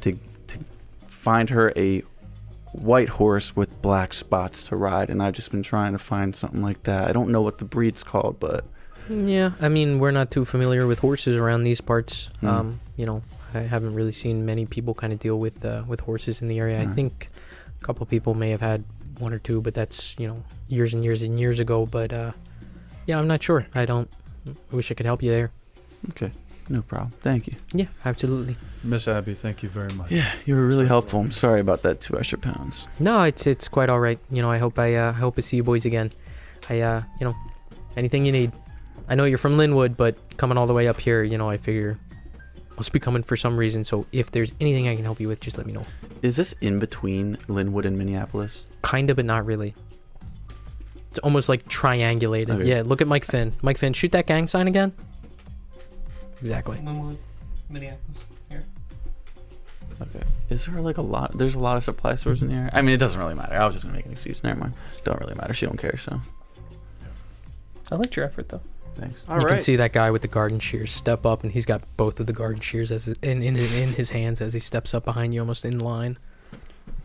to find her a white horse with black spots to ride, and I've just been trying to find something like that. I don't know what the breed's called, but Yeah, I mean, we're not too familiar with horses around these parts. I haven't really seen many people kind of deal with horses in the area. I think a couple people may have had one or two, but that's years and years and years ago. But yeah, I'm not sure. I wish I could help you there. okay, no problem. Thank you. Yeah, absolutely. Miss Abby, thank you very much. Yeah, you were really helpful. I'm sorry about that 2 extra pounds. No, it's quite all right. I hope I see you boys again. Anything you need. I know you're from Linwood, but coming all the way up here, I figure must be coming for some reason. So if there's anything I can help you with, just let me know. Is this in between Linwood and Minneapolis? Kinda, but not really. It's almost like triangulated. Okay. Yeah, look at Mike Finn. Mike Finn, shoot that gang sign again. Exactly. Linwood, Minneapolis. Here. Okay. Is there like there's a lot of supply stores in the area? I mean, it doesn't really matter. I was just gonna make an excuse. Never mind. Don't really matter. She don't care, so I liked your effort though. thanks. All You right. can see that guy with the garden shears step up, and he's got both of the garden shears in his hands as he steps up behind you, almost in line.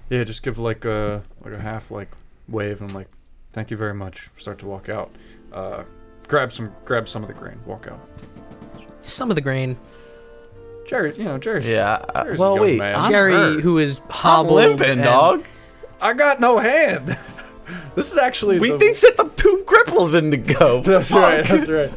Yeah, just give like a half wave and thank you very much. Start to walk out. Grab some of the grain. Walk out. Some of the grain. Jerry's. Yeah. Jerry's a Well, young wait. man. Jerry, who is I'm hobbled. limping, and- dog. I got no hand. This is actually. They set the 2 cripples in to go. That's right. That's right.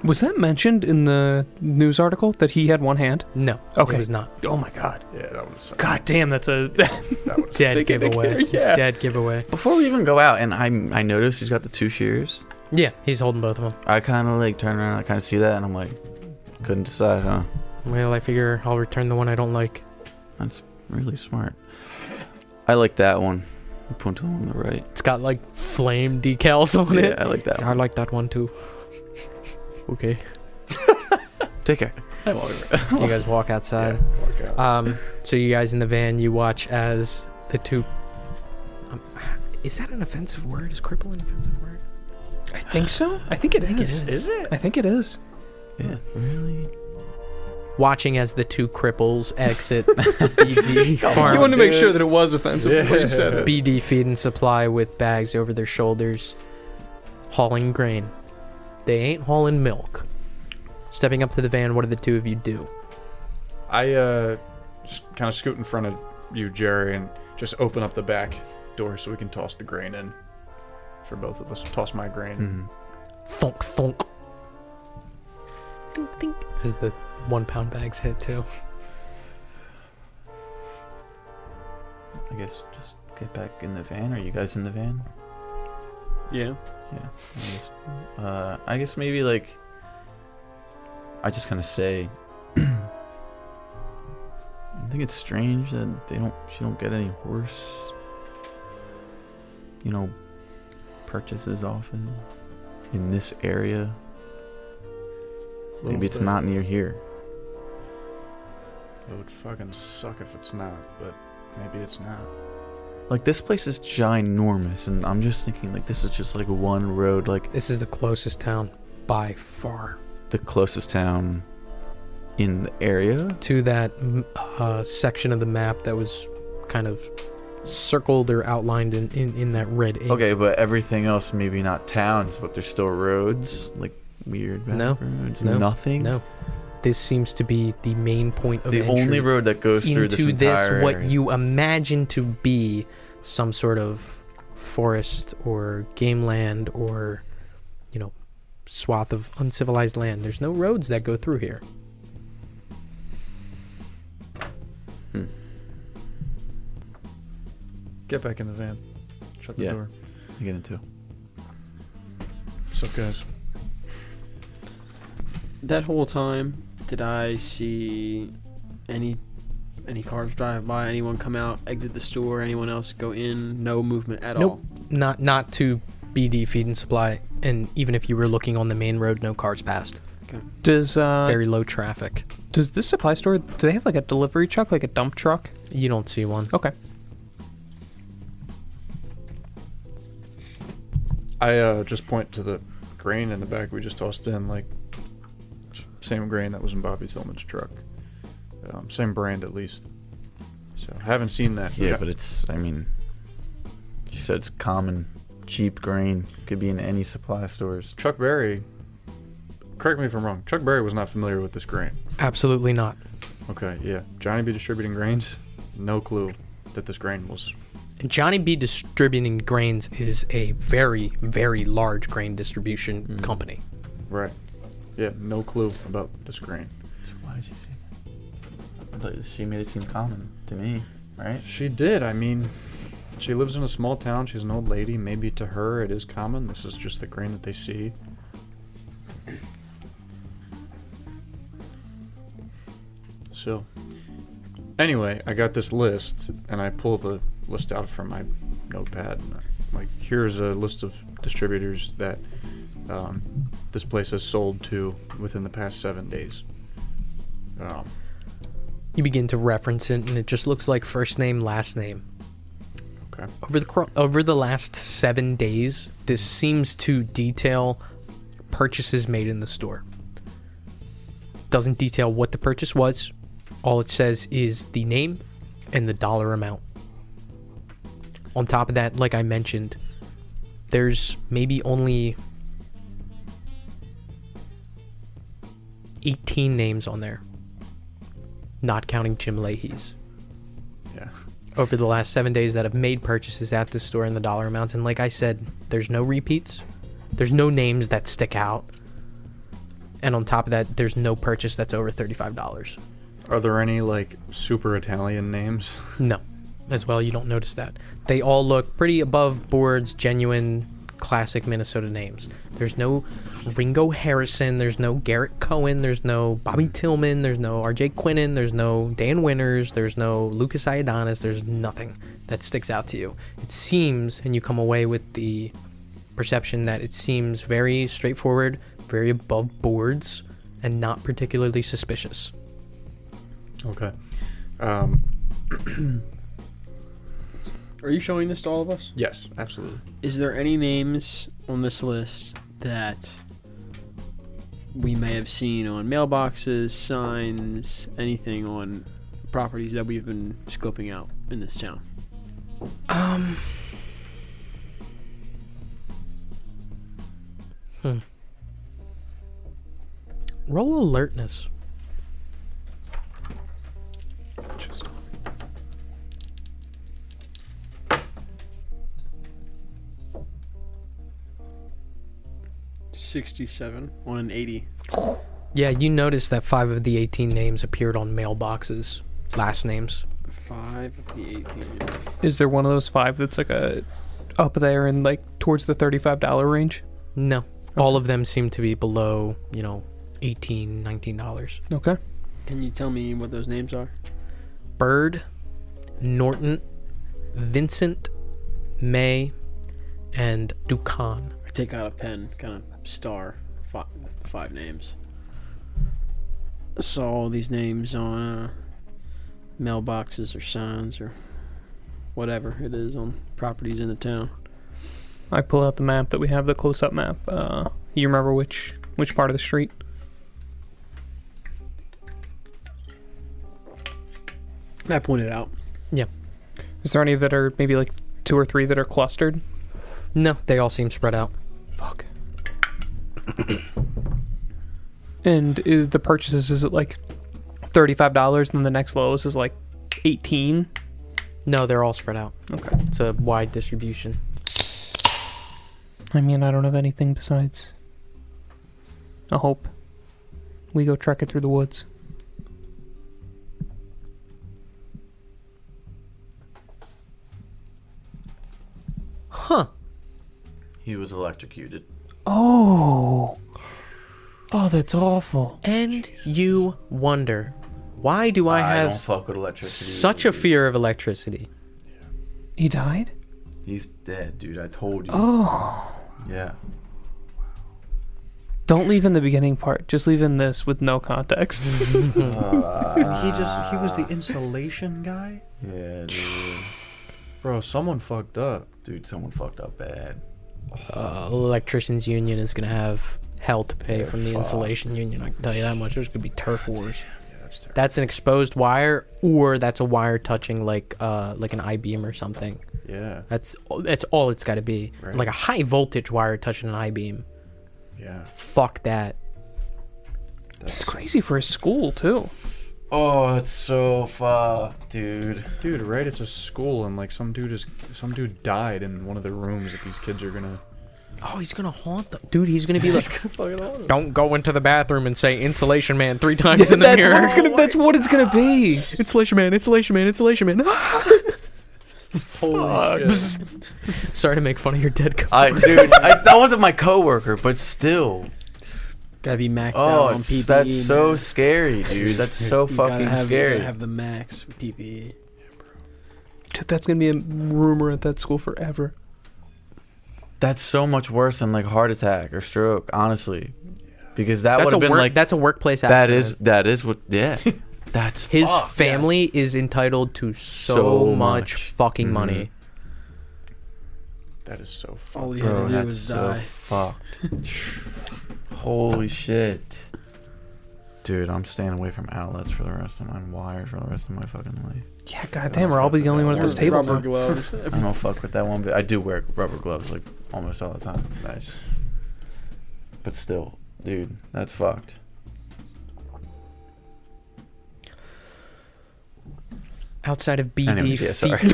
Was that mentioned in the news article that he had one hand? No, Okay. it was not. Oh my god. Yeah, that was. God damn, that's a That was. Dead giveaway. Yeah. Dead giveaway. Before we even go out, and I noticed he's got the 2 shears. Yeah, he's holding both of them. I kind of turn around. I kind of see that, and I'm like, couldn't decide, huh? Well, I figure I'll return the one I don't like. That's really smart. I like that one. Point to the one on the right. It's got like flame decals on Yeah, it. I like that I one. like that one too. Okay. Take care. You guys walk outside. Walk out. So you guys in the van, you watch as the 2. Is that an offensive word? Is cripple an offensive word? I think so. I think it is. Is it? I think it is. Yeah, really? Watching as the 2 cripples exit BD farm. You wanted to make sure that it was offensive before you said it. BD Feed and Supply with bags over their shoulders, hauling grain. They ain't hauling milk. Stepping up to the van, what do the 2 of you do? I just kind of scoot in front of you, Jerry, and just open up the back door so we can toss the grain in for both of us. Toss my grain. Mm-hmm. Thunk, thunk. Think, think. As the 1 pound bags hit too. I guess just get back in the van. Are you guys in the van? Yeah. Yeah. I guess maybe I just kind of say, I think it's strange that she don't get any horse, purchases often in this area. Maybe it's not near here. It would fucking suck if it's not, but maybe it's not. This place is ginormous, and I'm just thinking this is just one road, This is the closest town by far the closest town in the area. to that section of the map that was kind of circled or outlined in that red ink. Okay, but everything else maybe not towns, but there's still roads, weird back No, roads. no, Nothing. No. This seems to be the main point of The entry only road that goes through this into entire what area. you imagine to be some sort of forest or game land or swath of uncivilized land. There's no roads that go through here. Get back in the van. Shut the door. I get into. What's up, guys? That whole time, did I see any cars drive by? Anyone come out, exit the store? Anyone else go in? No movement at all. Nope. Not to BD Feed and Supply. And even if you were looking on the main road, no cars passed. Okay. Does Very low traffic. does this supply store, do they have like a delivery truck, like a dump truck? You don't see one. Okay. I just point to the grain in the back we just tossed in, like same grain that was in Bobby Tillman's truck. Same brand at least. So I haven't seen that. Yeah, but it's, I mean, she said it's common, cheap grain. Could be in any supply stores. Chuck Berry, correct me if I'm wrong, Chuck Berry was not familiar with this grain. Absolutely not. Okay, yeah. Johnny B. Distributing Grains, no clue that this grain was. Johnny B. Distributing Grains is a very, very large grain distribution company. Right. Yeah, no clue about this grain. So why did she say that? But she made it seem common to me, right? She did. I mean, she lives in a small town. She's an old lady. Maybe to her it is common. This is just the grain that they see. So, anyway, I got this list, and I pull the list out from my notepad. And I'm like, here's a list of distributors that this place has sold to within the past 7 days. You begin to reference it, and it just looks like first name, last name. Okay. Over the last 7 days, this seems to detail purchases made in the store. Doesn't detail what the purchase was. All it says is the name and the dollar amount. On top of that, like I mentioned, there's maybe only 18 names on there, not counting Jim Leahy's. Yeah. Over the last 7 days that have made purchases at the store and the dollar amounts. And like I said, there's no repeats. There's no names that stick out. And on top of that, there's no purchase that's over $35. Are there any, like, super Italian names? No. As well, you don't notice that. They all look pretty above boards, genuine, classic Minnesota names. There's no Ringo Harrison. There's no Garrett Cohen. There's no Bobby Tillman. There's no RJ Quinnen. There's no Dan Winters. There's no Lucas Iodonis. There's nothing that sticks out to you. It seems, and you come away with the perception that it seems very straightforward, very above boards, and not particularly suspicious. Okay. Are you showing this to all of us? Yes, absolutely. Is there any names on this list that we may have seen on mailboxes, signs, anything on properties that we've been scoping out in this town? Roll alertness. $67 on an 80. Yeah, you noticed that 5 of the 18 names appeared on mailboxes. Last names. 5 of the 18. Is there one of those 5 that's like a up there and like towards the $35 range? No. All of them seem to be below, $18, $19. Okay. Can you tell me what those names are? Bird, Norton, Vincent, May, and Duncan. I take out a pen, kind of star 5 names. Saw all these names on mailboxes or signs or whatever it is on properties in the town. I pull out the map that we have, the close-up map. You remember which part of the street? And I pointed out. Yeah. Is there any that are maybe like 2 or 3 that are clustered? No, they all seem spread out. Fuck. And is the purchases, is it like $35 and the next lowest is like 18? No, they're all spread out. Okay. It's a wide distribution. I mean, I don't have anything besides I hope. We go trekking through the woods. Huh. He was electrocuted. Oh, that's awful. And you wonder, why do I don't have fuck with electricity. such a fear of electricity? He died? He's dead, dude. I told you. Oh. Yeah. Don't leave in the beginning part. Just leave in this with no context. And he was the insulation guy? Yeah, dude. Bro, someone fucked up. Dude, someone fucked up bad. Electricians union is gonna have hell to pay They're from the fucked. insulation union. I can tell you that much. There's gonna be turf wars. Yeah, that's terrible. That's an exposed wire, or that's a wire touching like an I-beam or something. Yeah, That's all it's got to be. Right. Like a high voltage wire touching an I-beam. yeah. Fuck that. It's crazy for a school, too. Oh, that's so fucked, dude. Dude, right? It's a school, and like some dude died in one of the rooms that these kids are gonna. Oh, he's gonna haunt them, dude. He's gonna be like, don't go into the bathroom and say "Insulation Man" 3 times in the mirror. That's what it's gonna be. Insulation Man, Insulation Man, Insulation Man. Holy shit. Sorry to make fun of your dead co. That wasn't my coworker, but still. Gotta be maxed Oh, out on PPE. that's so man. scary, dude. That's so You gotta fucking have, You scary. gotta have the max PPE. Dude, that's gonna be a rumor at that school forever. That's so much worse than like heart attack or stroke, honestly. Because that would That's a have been like that's a workplace that accident. is what that's His fucked. family is entitled to so So much much. fucking money. That is so fucked. All he Bro, had to do that's was so die. fucked. Holy shit. Dude, I'm staying away from outlets for the rest of my wires for the rest of my fucking life. Yeah, goddamn, we're all be the only one at this table. Rubber now. gloves. I don't fuck with that one, but I do wear rubber gloves like almost all the time. Nice. But still, dude, that's fucked. Outside of BD, Anyways, yeah, sorry.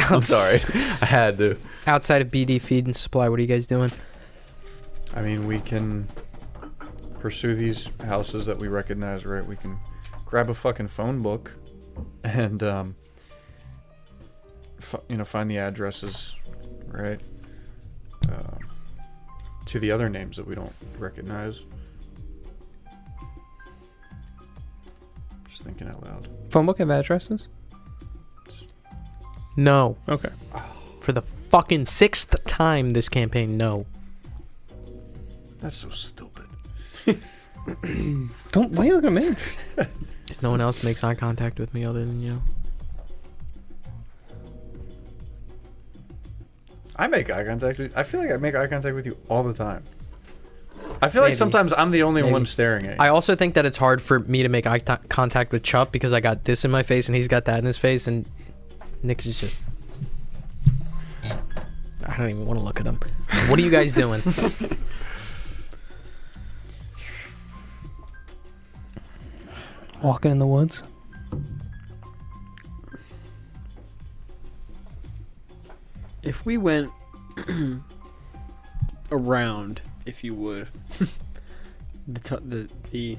I'm sorry. I had to. outside of BD feed and supply, what are you guys doing? I mean, we can pursue these houses that we recognize, right? We can grab a fucking phone book and, find the addresses, right? To the other names that we don't recognize. Just thinking out loud. Phone book have addresses? No. Okay. For the fucking 6th time this campaign, no. That's so stupid. Don't. Why are you looking at me? Because no one else makes eye contact with me other than you. I make eye contact with I feel like I make eye contact with you all the time. I feel like Maybe. sometimes I'm the only Maybe. one staring at you. I also think that it's hard for me to make eye contact with Chup because I got this in my face and he's got that in his face, and Nick's is just... I don't even want to look at him. What are you guys doing? Walking in the woods. If we went around, if you would, the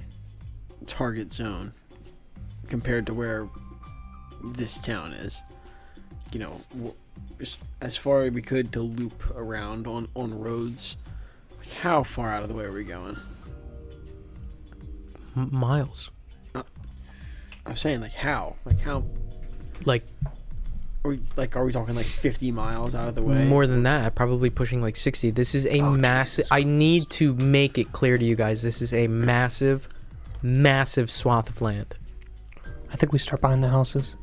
target zone compared to where this town is, just as far as we could to loop around on roads, like how far out of the way are we going? Miles. I'm saying like how Like, are we talking like 50 miles out of the way? more than that, probably pushing like 60. This is a massive... I need to make it clear to you guys, this is a massive, massive swath of land. I think we start buying the houses.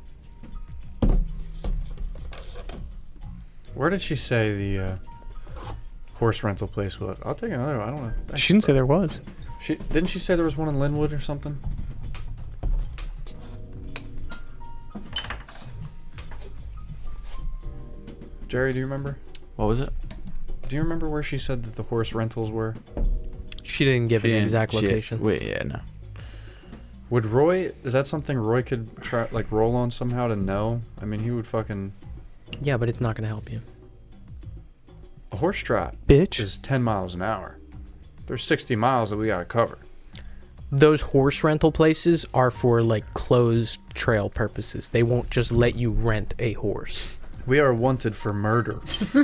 Where did she say the horse rental place was? I'll take another one. I don't know. She didn't say there was. Didn't she say there was one in Linwood or something? Jerry, do you remember? What was it? Do you remember where she said that the horse rentals were? She didn't give an exact location. Wait, yeah, no. Would Roy? Is that something Roy could try, like, roll on somehow to know? I mean, he would fucking. Yeah, but it's not going to help you. A horse trot Bitch. is 10 miles an hour. There's 60 miles that we gotta cover. Those horse rental places are for like closed trail purposes. They won't just let you rent a horse. We are wanted for murder.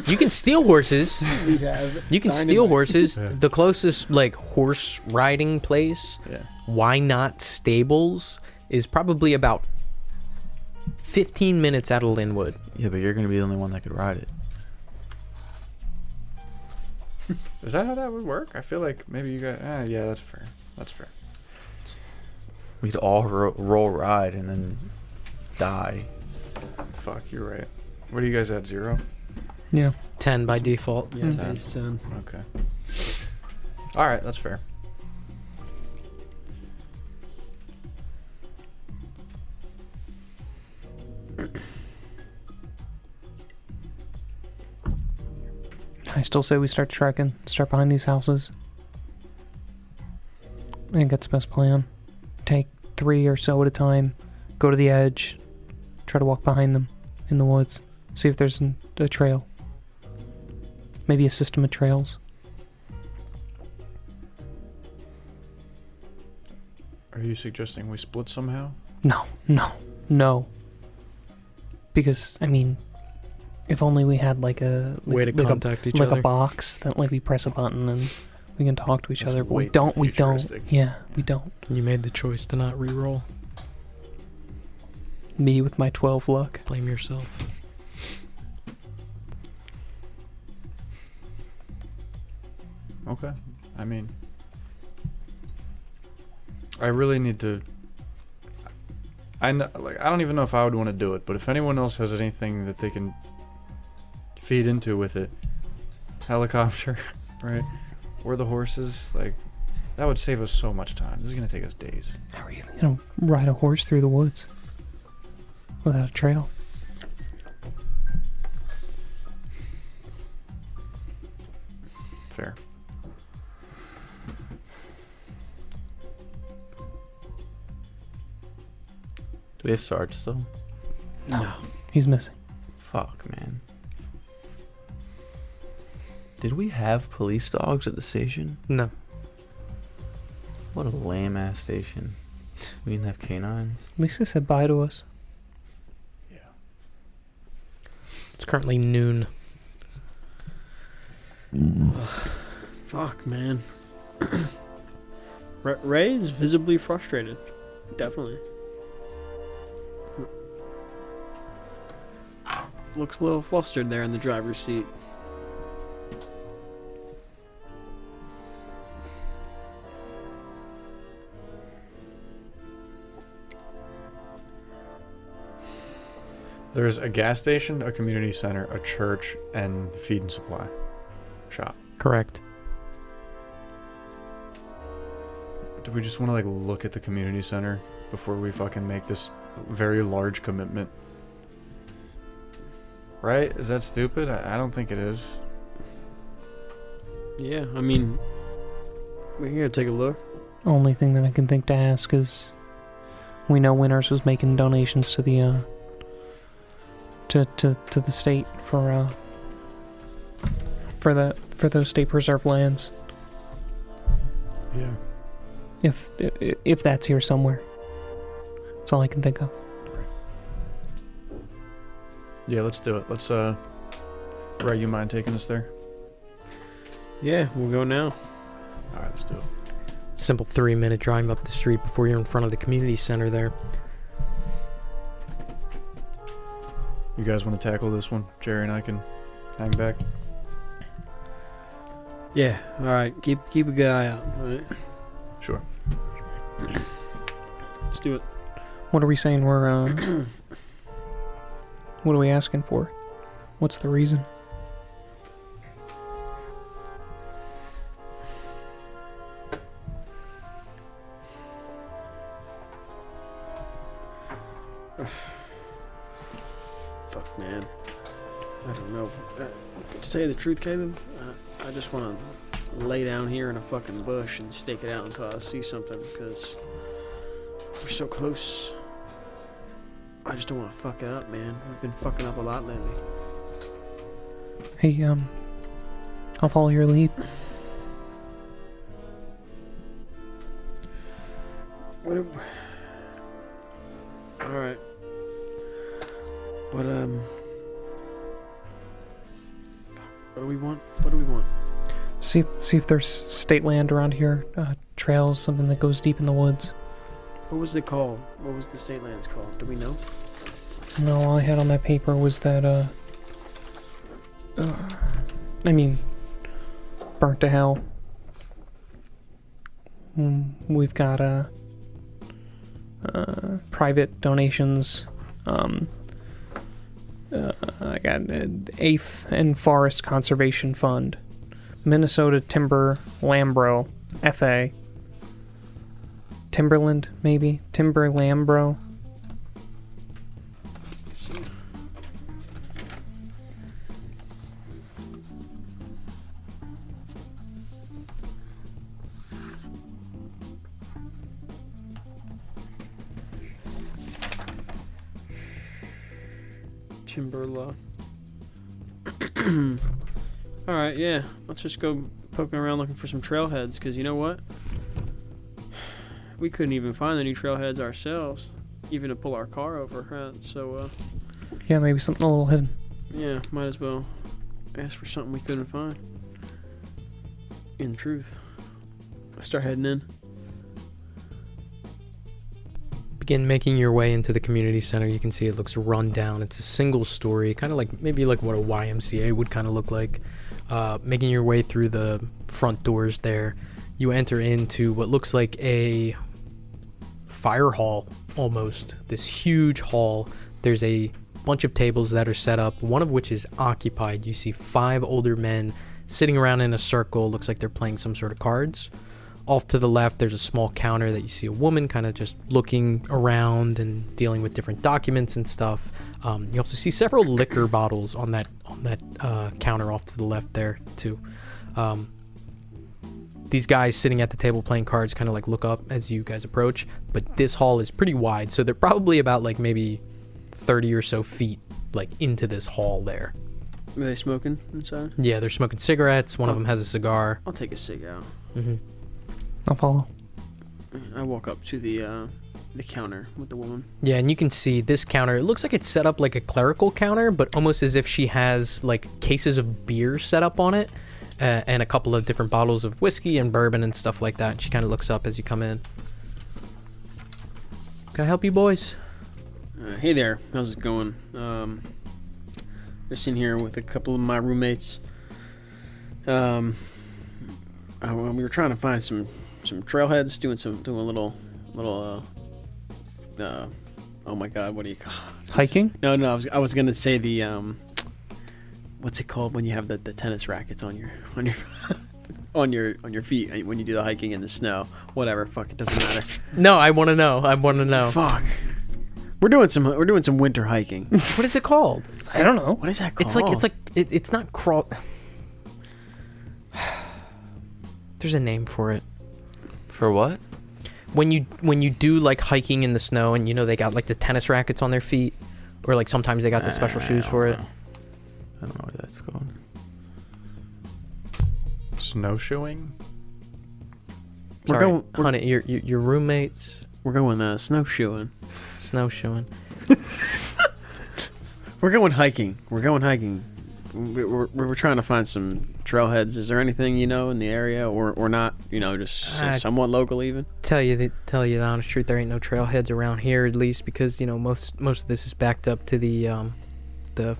You can steal horses. We have You can steal horses. Yeah. The closest like horse riding place, Yeah. Why Not Stables, is probably about 15 minutes out of Linwood. Yeah, but you're gonna be the only one that could ride it. Is that how that would work? I feel like maybe you got. Yeah, that's fair. That's fair. We'd all roll ride and then die. Fuck, you're right. What are you guys at, 0? Yeah. 10 by default. Yeah, base 10. Okay. All right, that's fair. I still say we start trekking. Start behind these houses. I think that's the best plan. Take 3 or so at a time. Go to the edge. Try to walk behind them in the woods. See if there's a trail. Maybe a system of trails. Are you suggesting we split somehow? No. Because, I mean, if only we had like a Way to contact each like other. a box that like we press a button and we can talk to each That's other. But way we don't. too We don't. futuristic. Yeah, we don't. You made the choice to not re-roll. Me with my 12 luck. Blame yourself. Okay. I mean, I really need to. I don't even know if I would want to do it, but if anyone else has anything that they can feed into with it, helicopter, right? Or the horses, like that would save us so much time. This is gonna take us days. How are you even gonna ride a horse through the woods without a trail? Fair. Do we have Sarge still? No. He's missing. Fuck, man. Did we have police dogs at the station? No. What a lame ass station. We didn't have canines. At least they said bye to us. It's currently noon. Fuck, man. Ray is visibly frustrated. Definitely. Looks a little flustered there in the driver's seat. There's a gas station, a community center, a church, and the feed and supply shop. Correct. Do we just want to like look at the community center before we fucking make this very large commitment? Right? Is that stupid? I don't think it is. Yeah, I mean, we can go take a look. Only thing that I can think to ask is, we know Winters was making donations to the to the state for those state preserve lands. Yeah. If that's here somewhere, that's all I can think of. Yeah, let's do it. Let's Ray, you mind taking us there? Yeah, we'll go now. Alright, let's do it. Simple 3-minute drive up the street before you're in front of the community center there. You guys want to tackle this one? Jerry and I can hang back. Yeah, all right. Keep a good eye out. All right, Sure. let's do it. What are we saying? We're what are we asking for? What's the reason? Fuck, man. I don't know. To tell you the truth, Caleb, I just want to lay down here in a fucking bush and stake it out until I see something, because we're so close. I just don't want to fuck it up, man. We've been fucking up a lot lately. Hey, I'll follow your lead. All right. What do we want? What do we want? See if there's state land around here, trails, something that goes deep in the woods. What was it called? What was the state lands called? Do we know? No, all I had on that paper was that, burnt to hell. We've got, private donations. I got an 8th and Forest Conservation Fund. Minnesota Timber Lambro, FA. Timberland, maybe? Timber Lambro. Timberlaw. All right, yeah. Let's just go poking around looking for some trailheads, because you know what? We couldn't even find any trailheads ourselves, even to pull our car over. So, Yeah, maybe something a little hidden. yeah, might as well ask for something we couldn't find. In truth. Start heading in. Begin making your way into the community center. You can see it looks run down. It's a single story, kind of like maybe like what a YMCA would kind of look like. Making your way through the front doors there, you enter into what looks like a fire hall almost. This huge hall. There's a bunch of tables that are set up, one of which is occupied. You see 5 older men sitting around in a circle. Looks like they're playing some sort of cards. Off to the left, there's a small counter that you see a woman kind of just looking around and dealing with different documents and stuff. You also see several liquor bottles on that counter off to the left there too. These guys sitting at the table playing cards kind of like look up as you guys approach, but this hall is pretty wide, so they're probably about like maybe 30 or so feet like into this hall there. Are they smoking inside? Yeah, they're smoking cigarettes. One of them has a cigar. I'll take a cig out. Mm-hmm. I'll follow. I walk up to the counter with the woman. Yeah, and you can see this counter. It looks like it's set up like a clerical counter, but almost as if she has like cases of beer set up on it, and a couple of different bottles of whiskey and bourbon and stuff like that. And she kind of looks up as you come in. Can I help you, boys? Hey there, how's it going? Just in here with a couple of my roommates. We were trying to find some trailheads, doing a little oh my god, what do you call it? Hiking? No, I was gonna say the what's it called when you have the tennis rackets on your on your feet when you do the hiking in the snow? Whatever, fuck, it doesn't matter. No, I want to know. Fuck. We're doing some winter hiking. What is it called? I don't know. What is that called? It's not crawl. There's a name for it. For what? When you do like hiking in the snow, and you know they got like the tennis rackets on their feet, or like sometimes they got the special shoes for it. I don't know where that's going. Snowshoeing? Sorry, honey, your roommates We're going snowshoeing. snowshoeing. We're going hiking. We're trying to find some trailheads. Is there anything in the area, or not? Just somewhat local even. Tell you the honest truth, there ain't no trailheads around here, at least because most of this is backed up to the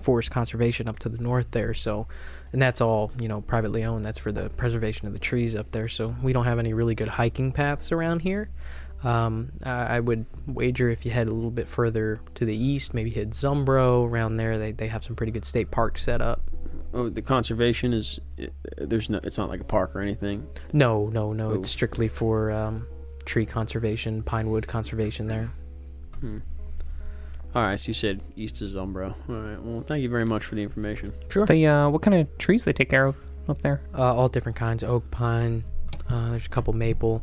forest conservation up to the north there. So, and that's all privately owned. That's for the preservation of the trees up there. So we don't have any really good hiking paths around here. I would wager if you head a little bit further to the east, maybe hit Zumbro around there. They have some pretty good state parks set up. Oh, the conservation is it's not like a park or anything. No. It's strictly for tree conservation, pine wood conservation there. All right, so you said east of Zumbro. All right, well, thank you very much for the information. Sure. They what kind of trees they take care of up there? All different kinds: oak, pine. There's a couple maple.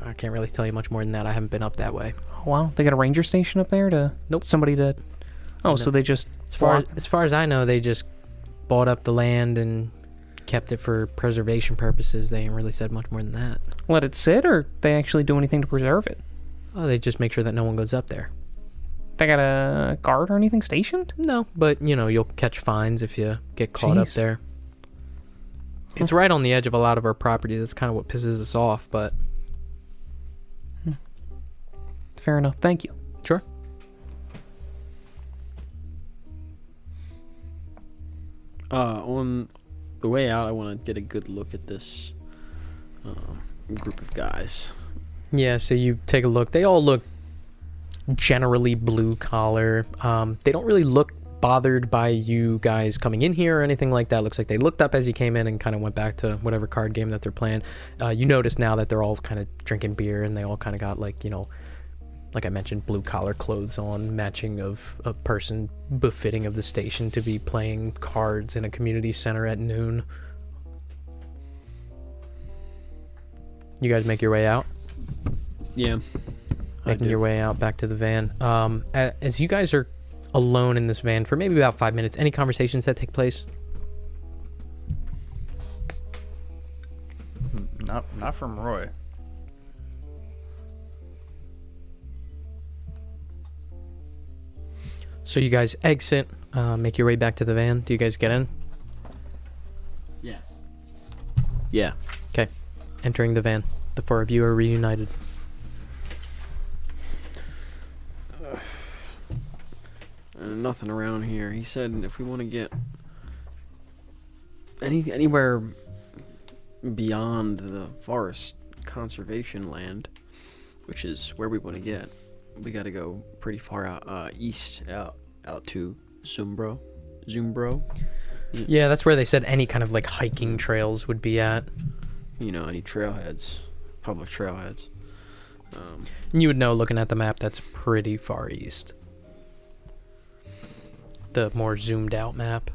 I can't really tell you much more than that. I haven't been up that way. Oh, wow, they got a ranger station up there to somebody to. Oh, No. so they just As far as I know, they just bought up the land and kept it for preservation purposes. They ain't really said much more than that. let it sit, or they actually do anything to preserve it? Oh, they just make sure that no one goes up there. They got a guard or anything stationed? No, but you'll catch fines if you get caught up Jeez. there. It's right on the edge of a lot of our property. That's kind of what pisses us off, but Fair enough. Thank you. sure. On the way out, I want to get a good look at this group of guys. Yeah, so you take a look. They all look generally blue collar. They don't really look bothered by you guys coming in here or anything like that. Looks like they looked up as you came in and kind of went back to whatever card game that they're playing. You notice now that they're all kind of drinking beer and they all kind of got like I mentioned, blue collar clothes on, matching of a person befitting of the station to be playing cards in a community center at noon. You guys make your way out? Yeah. Making your way out back to the van. As you guys are alone in this van for maybe about 5 minutes, any conversations that take place? Not from Roy. So you guys exit, make your way back to the van. Do you guys get in? Yeah. Yeah. Okay. Entering the van. The four of you are reunited. Nothing around here. He said if we want to get anywhere beyond the forest conservation land, which is where we want to get, we got to go pretty far out east, out to Zumbro. Yeah, that's where they said any kind of like hiking trails would be at. Any trailheads, public trailheads. And you would know looking at the map that's pretty far east. The more zoomed out map.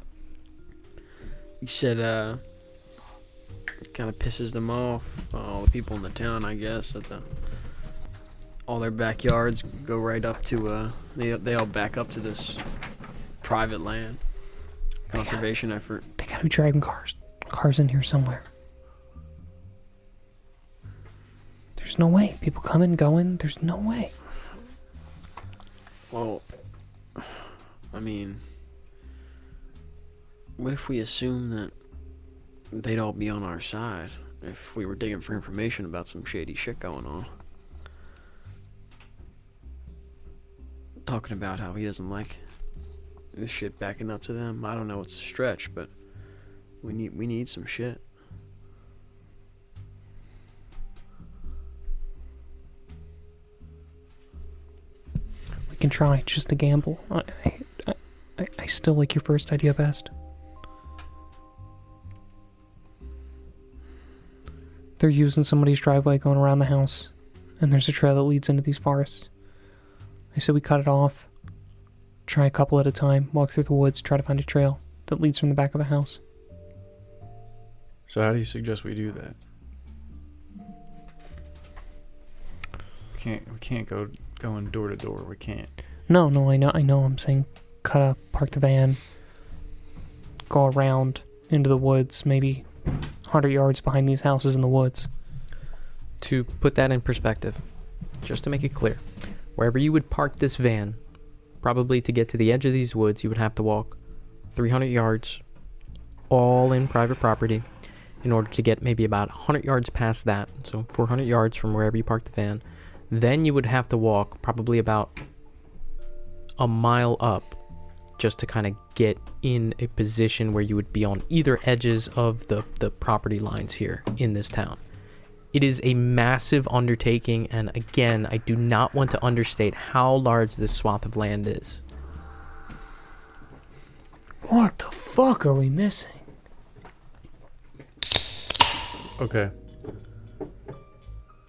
He said it kind of pisses them off, all the people in the town, I guess, that all their backyards go right up to they all back up to this private land conservation effort. They gotta be driving cars in here somewhere. There's no way. People coming, going. There's no way. Well, I mean, what if we assume that they'd all be on our side if we were digging for information about some shady shit going on? Talking about how he doesn't like this shit backing up to them. I don't know, it's a stretch, but we need some shit. We can try just a gamble. I still like your first idea best. They're using somebody's driveway going around the house, and there's a trail that leads into these forests. I said we cut it off, try a couple at a time, walk through the woods, try to find a trail that leads from the back of the house. So how do you suggest we do that? We can't go going door to door. We can't. No, I know. I'm saying cut up, park the van, go around into the woods, maybe 100 yards behind these houses in the woods. To put that in perspective, just to make it clear, wherever you would park this van, probably to get to the edge of these woods, you would have to walk 300 yards, all in private property, in order to get maybe about 100 yards past that, so 400 yards from wherever you park the van. Then you would have to walk probably about a mile up just to kind of get in a position where you would be on either edges of the property lines here in this town. It is a massive undertaking, and again, I do not want to understate how large this swath of land is. What the fuck are we missing? Okay.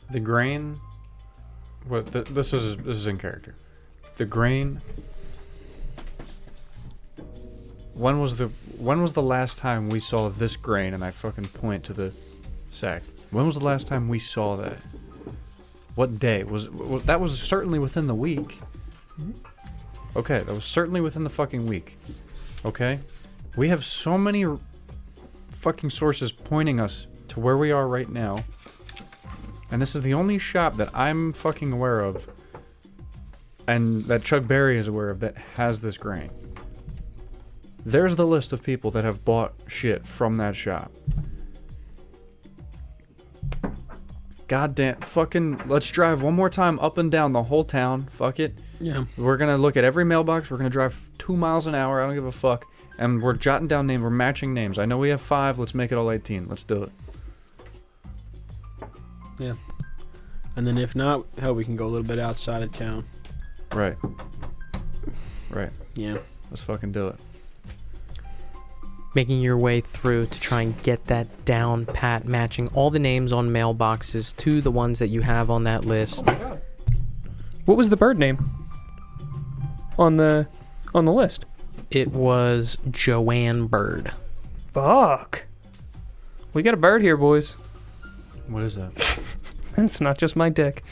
The grain. This is in character. The grain. When was the last time we saw this grain? And I fucking point to the sack. When was the last time we saw that? What day that was certainly within the week. Okay, that was certainly within the fucking week. Okay, we have so many fucking sources pointing us to where we are right now, and this is the only shop that I'm fucking aware of and that Chuck Berry is aware of that has this grain. There's the list of people that have bought shit from that shop. Goddamn, fucking, let's drive one more time up and down the whole town. Fuck it. Yeah. We're gonna look at every mailbox. We're gonna drive 2 miles an hour. I don't give a fuck. And we're jotting down names. We're matching names. I know we have 5. Let's make it all 18. Let's do it. Yeah. And then if not, hell, we can go a little bit outside of town. Right. Right. Yeah. Let's fucking do it. Making your way through to try and get that down pat, matching all the names on mailboxes to the ones that you have on that list. What was the bird name on the list? It was Joanne Bird. Fuck. We got a bird here, boys. What is that? It's not just my dick.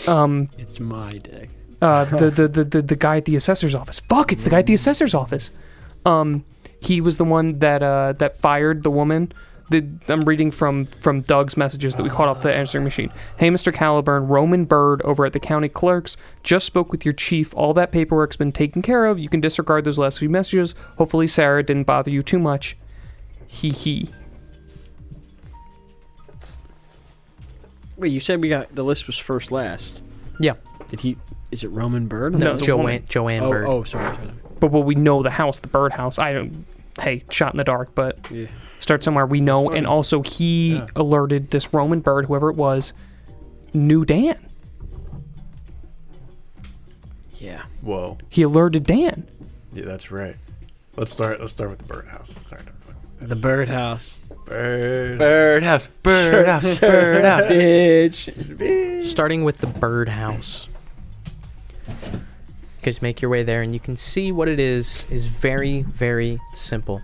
It's my dick. The guy at the assessor's office. Fuck, it's the guy at the assessor's office. He was the one that fired the woman. I'm reading from Doug's messages that we caught off the answering machine. Hey, Mr. Caliburn, Roman Bird over at the county clerk's just spoke with your chief. All that paperwork's been taken care of. You can disregard those last few messages. Hopefully Sarah didn't bother you too much. Hee. Wait, you said the list was first last. Yeah. Is it Roman Bird? No, it's a woman. Joanne Bird. Oh, sorry. But we know the house, the birdhouse. Hey, shot in the dark, but Yeah. start somewhere we know. And also he alerted this Roman Bird, whoever it was, knew Dan. Yeah. Whoa. He alerted Dan. Yeah, that's right. Let's start with the birdhouse. The birdhouse. Birdhouse, birdhouse, birdhouse. Bitch. Starting with the birdhouse. You guys make your way there and you can see what it is very, very simple.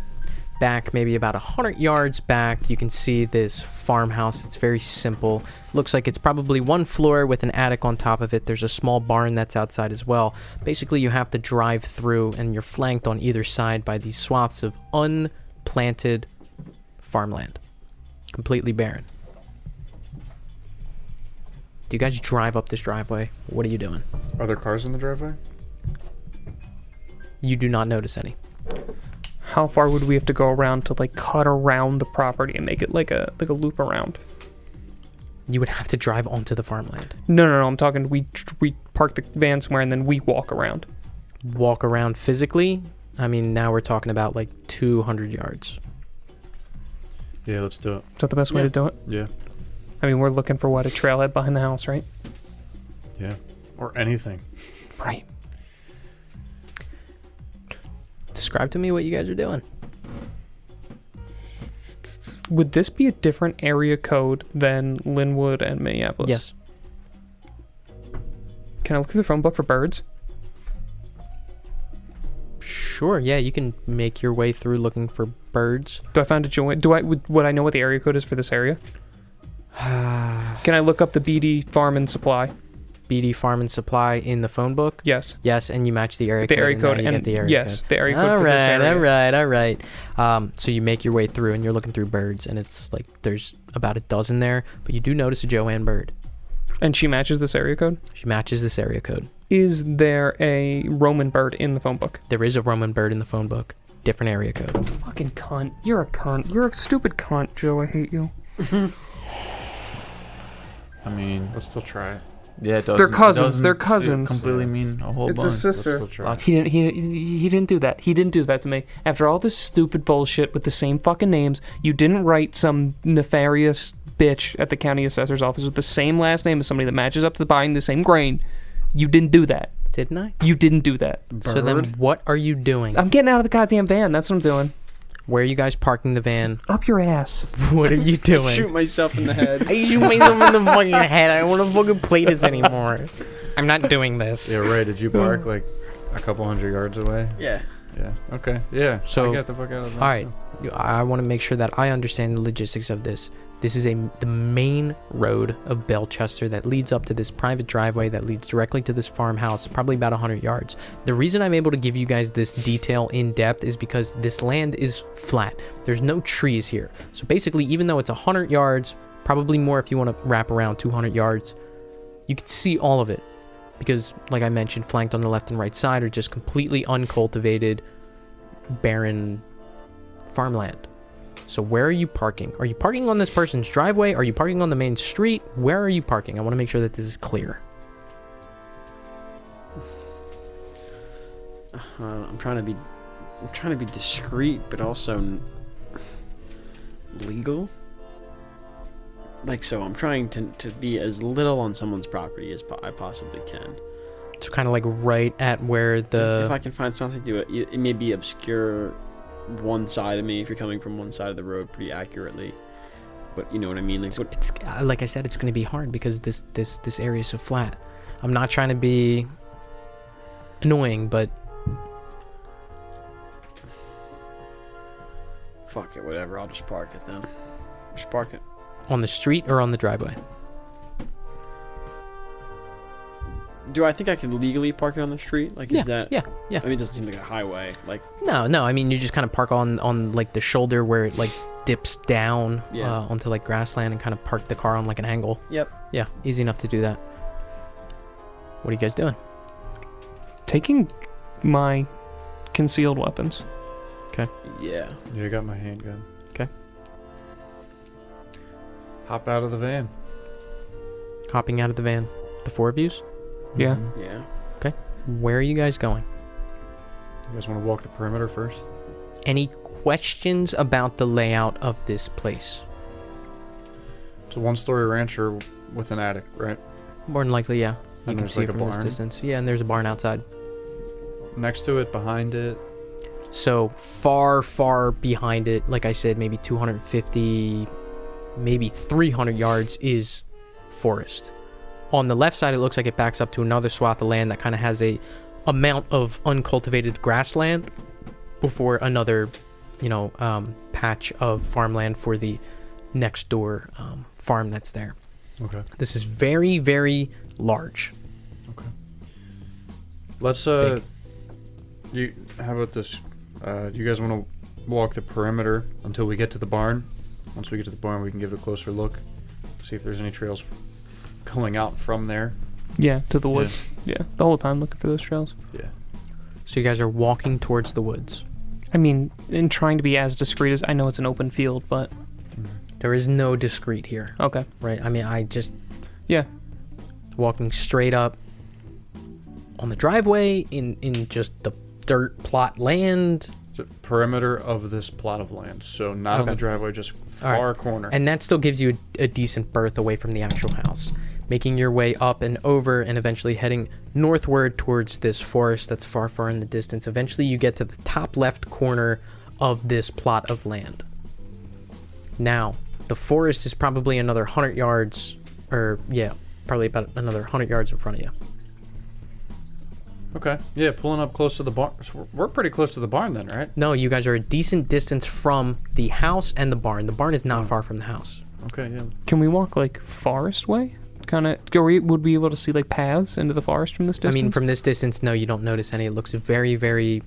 Back maybe about 100 yards back, you can see this farmhouse. It's very simple. Looks like it's probably one floor with an attic on top of it. There's a small barn that's outside as well. Basically, you have to drive through and you're flanked on either side by these swaths of unplanted farmland. Completely barren. Do you guys drive up this driveway? What are you doing? Are there cars in the driveway? You do not notice any. How far would we have to go around to cut around the property and make it like a loop around? You would have to drive onto the farmland. No. I'm talking we park the van somewhere and then we walk around. Walk around physically? I mean, now we're talking about 200 yards. Yeah, let's do it. Is that the best way to do it? Yeah. I mean, we're looking for a trailhead behind the house, right? Yeah. Or anything. Right. Describe to me what you guys are doing. Would this be a different area code than Linwood and Minneapolis? Yes. Can I look through the phone book for birds? Sure, yeah, you can make your way through looking for birds. Do I find a joint? Would I know what the area code is for this area? Can I look up the BD Farm and Supply? BD Farm and Supply in the phone book? Yes. Yes, and you match the area The code. area code now you and get the area yes, code. the area code for this area. All right. So you make your way through and you're looking through birds and it's there's about a dozen there, but you do notice a Joanne Bird. And she matches this area code? She matches this area code. Is there a Roman Bird in the phone book? There is a Roman Bird in the phone book. Different area code. Fucking cunt. You're a cunt. You're a stupid cunt, Joe. I hate you. I mean, let's still try it. Yeah, it doesn't. They're cousins. doesn't They're cousins. Completely mean a whole It's a bunch. sister. Let's still try it. He didn't do that. He didn't do that to me. After all this stupid bullshit with the same fucking names, you didn't write some nefarious bitch at the county assessor's office with the same last name as somebody that matches up to buying the same grain. You didn't do that. Didn't I? You didn't do that. So then what are you doing? I'm getting out of the goddamn van. That's what I'm doing. Where are you guys parking the van? Up your ass. What are you doing? Shoot myself in the head. I shoot myself in the fucking head. I don't want to fucking play this anymore. I'm not doing this. Yeah, Ray, did you bark a couple hundred yards away? Yeah. Yeah. Okay. Yeah. So, I get the fuck out of that. All right. I want to make sure that I understand the logistics of this. This is the main road of Belchester that leads up to this private driveway that leads directly to this farmhouse, probably about 100 yards. The reason I'm able to give you guys this detail in depth is because this land is flat. There's no trees here. So basically, even though it's 100 yards, probably more if you want to wrap around 200 yards, you can see all of it. because, like I mentioned, flanked on the left and right side are just completely uncultivated, barren farmland. So where are you parking? Are you parking on this person's driveway? Are you parking on the main street? Where are you parking? I want to make sure that this is clear. I'm trying to be discreet, but also legal. Like, so I'm trying to be as little on someone's property as I possibly can. So kind of like right at where the... If I can find something to it may be obscure one side of me if you're coming from one side of the road pretty accurately. But you know what I mean? Like, It's like I said, it's going to be hard because this area is so flat. I'm not trying to be annoying, but fuck it, whatever. I'll just park it then. Just park it. on the street or on the driveway? Do I think I could legally park it on the street? Like, is that? Yeah. I mean, it doesn't seem like a highway. Like, No. I mean, you just kind of park on like the shoulder where it like dips down onto like grassland and kind of park the car on like an angle. yep. Yeah, easy enough to do that. What are you guys doing? Taking my concealed weapons. Yeah. Yeah, I got my handgun. Okay. Hop out of the van. Hopping out of the van, the four of yous. Yeah. Yeah. Where are you guys going? You guys want to walk the perimeter first? Any questions about the layout of this place? It's a one-story rancher with an attic, right? More than likely, yeah. You And can there's see like it a from this barn? distance. Yeah, and there's a barn outside. Next to it, behind it. So far behind it, like I said, maybe 250, maybe 300 yards is forest. On the left side, it looks like it backs up to another swath of land that kind of has a amount of uncultivated grassland before another, patch of farmland for the next door farm that's there. Okay. This is very, very large. Let's how about this? Do you guys want to walk the perimeter until we get to the barn? Once we get to the barn, we can give it a closer look, see if there's any trails going out from there. Yeah, to the woods. Yeah, the whole time looking for those trails. Yeah. So you guys are walking towards the woods. I mean, in trying to be as discreet as I know it's an open field, but There is no discreet here, okay. right? I mean, I just Yeah. walking straight up on the driveway in just the dirt plot land. So perimeter of this plot of land. So not on Okay. the driveway, just All right. far corner. And that still gives you a decent berth away from the actual house. Making your way up and over and eventually heading northward towards this forest that's far, far in the distance. Eventually you get to the top left corner of this plot of land. Now, the forest is probably another 100 yards, probably about another 100 yards in front of you. Okay. Yeah, pulling up close to the barn. So we're pretty close to the barn then, right? No, you guys are a decent distance from the house and the barn. The barn is not far from the house. Okay, yeah. Can we walk like forest way? Kind of. Would we be able to see like paths into the forest from this distance? I mean, from this distance, no, you don't notice any. It looks very, very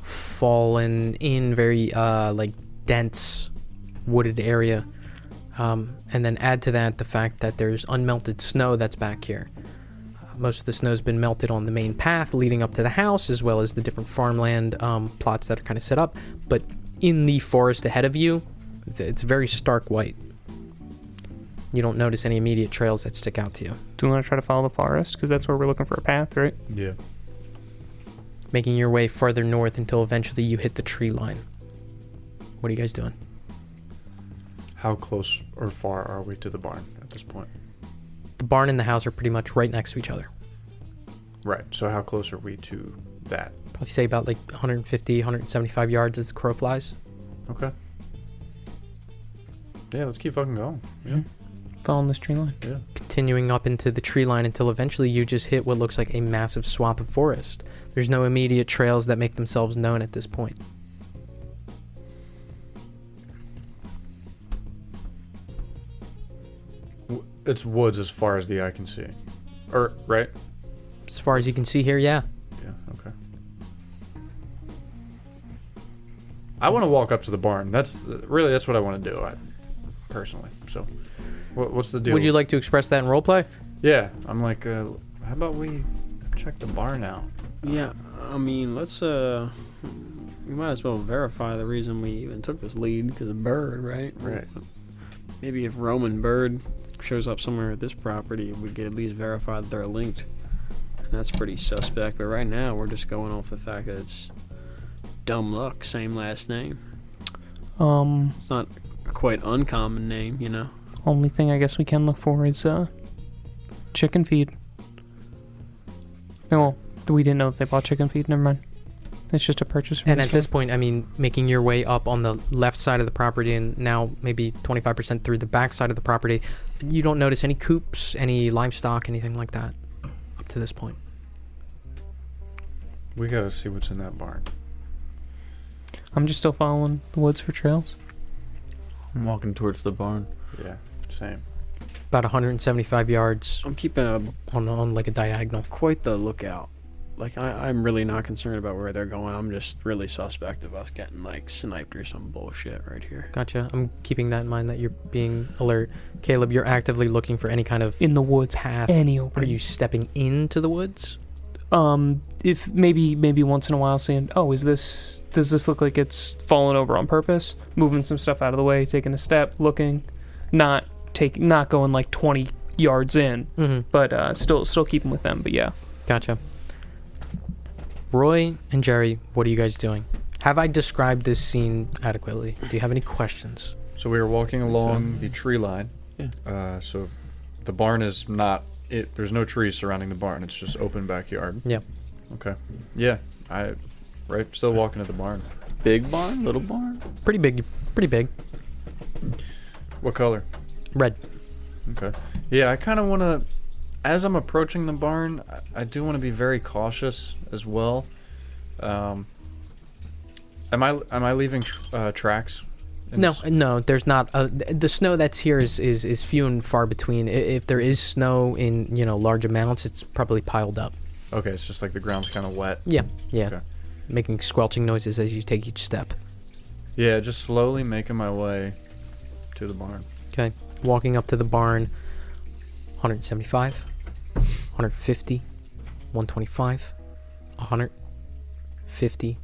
fallen in, very like dense wooded area. And then add to that the fact that there's unmelted snow that's back here. Most of the snow's been melted on the main path leading up to the house, as well as the different farmland plots that are kind of set up. But in the forest ahead of you, it's very stark white. You don't notice any immediate trails that stick out to you. do we want to try to follow the forest? Because that's where we're looking for a path, right? Yeah. Making your way further north until eventually you hit the tree line. What are you guys doing? How close or far are we to the barn at this point? The barn and the house are pretty much right next to each other. Right. So how close are we to that? Probably say about like 150, 175 yards as the crow flies. Okay. Yeah, let's keep fucking going. Yeah. Following this tree line. Yeah. Continuing up into the tree line until eventually you just hit what looks like a massive swath of forest. There's no immediate trails that make themselves known at this point. It's woods as far as the eye can see. Or, right? As far as you can see here, yeah. Yeah, okay. I want to walk up to the barn. That's what I want to do, personally. So, what's the deal? Would you like to express that in roleplay? Yeah, I'm like, How about we check the barn out? Yeah, I mean, let's we might as well verify the reason we even took this lead, because of Bird, right? Right. Maybe if Roman Bird shows up somewhere at this property, we could at least verify that they're linked. And that's pretty suspect, but right now we're just going off the fact that it's dumb luck, same last name. It's not a quite uncommon name, you know? Only thing I guess we can look for is chicken feed. No, well, we didn't know that they bought chicken feed. Never mind. It's just a purchase. From And the at store. this point, I mean, making your way up on the left side of the property and now maybe 25% through the back side of the property, you don't notice any coops, any livestock, anything like that up to this point. We gotta see what's in that barn. I'm just still following the woods for trails. I'm walking towards the barn. Yeah, same. About 175 yards I'm keeping on like a diagonal. quite the lookout. Like, I'm really not concerned about where they're going. I'm just really suspect of us getting, like, sniped or some bullshit right here. Gotcha. I'm keeping that in mind that you're being alert. Caleb, you're actively looking for any kind of In the woods, path. any Are opening. you stepping into the woods? If maybe once in a while saying, oh, does this look like it's fallen over on purpose? Moving some stuff out of the way, taking a step, looking, not going like 20 yards in, Mm-hmm. but still keeping with them. But yeah, Gotcha. Roy and Jerry, what are you guys doing? Have I described this scene adequately? Do you have any questions? So we were walking along the tree line. Yeah. So the barn is not it. There's no trees surrounding the barn. It's just open backyard. Yeah. Okay. Yeah. Still walking to the barn. Big barn? Little barn? Pretty big. Pretty big. What color? Red. Okay. Yeah, I kind of want to. As I'm approaching the barn, I do want to be very cautious as well. Am I leaving tracks? No, there's not. The snow that's here is few and far between. If there is snow in large amounts, it's probably piled up. Okay, it's just like the ground's kind of wet. Yeah. Okay. Making squelching noises as you take each step. Yeah, just slowly making my way to the barn. Okay. Walking up to the barn. 175, 150, 125, 150.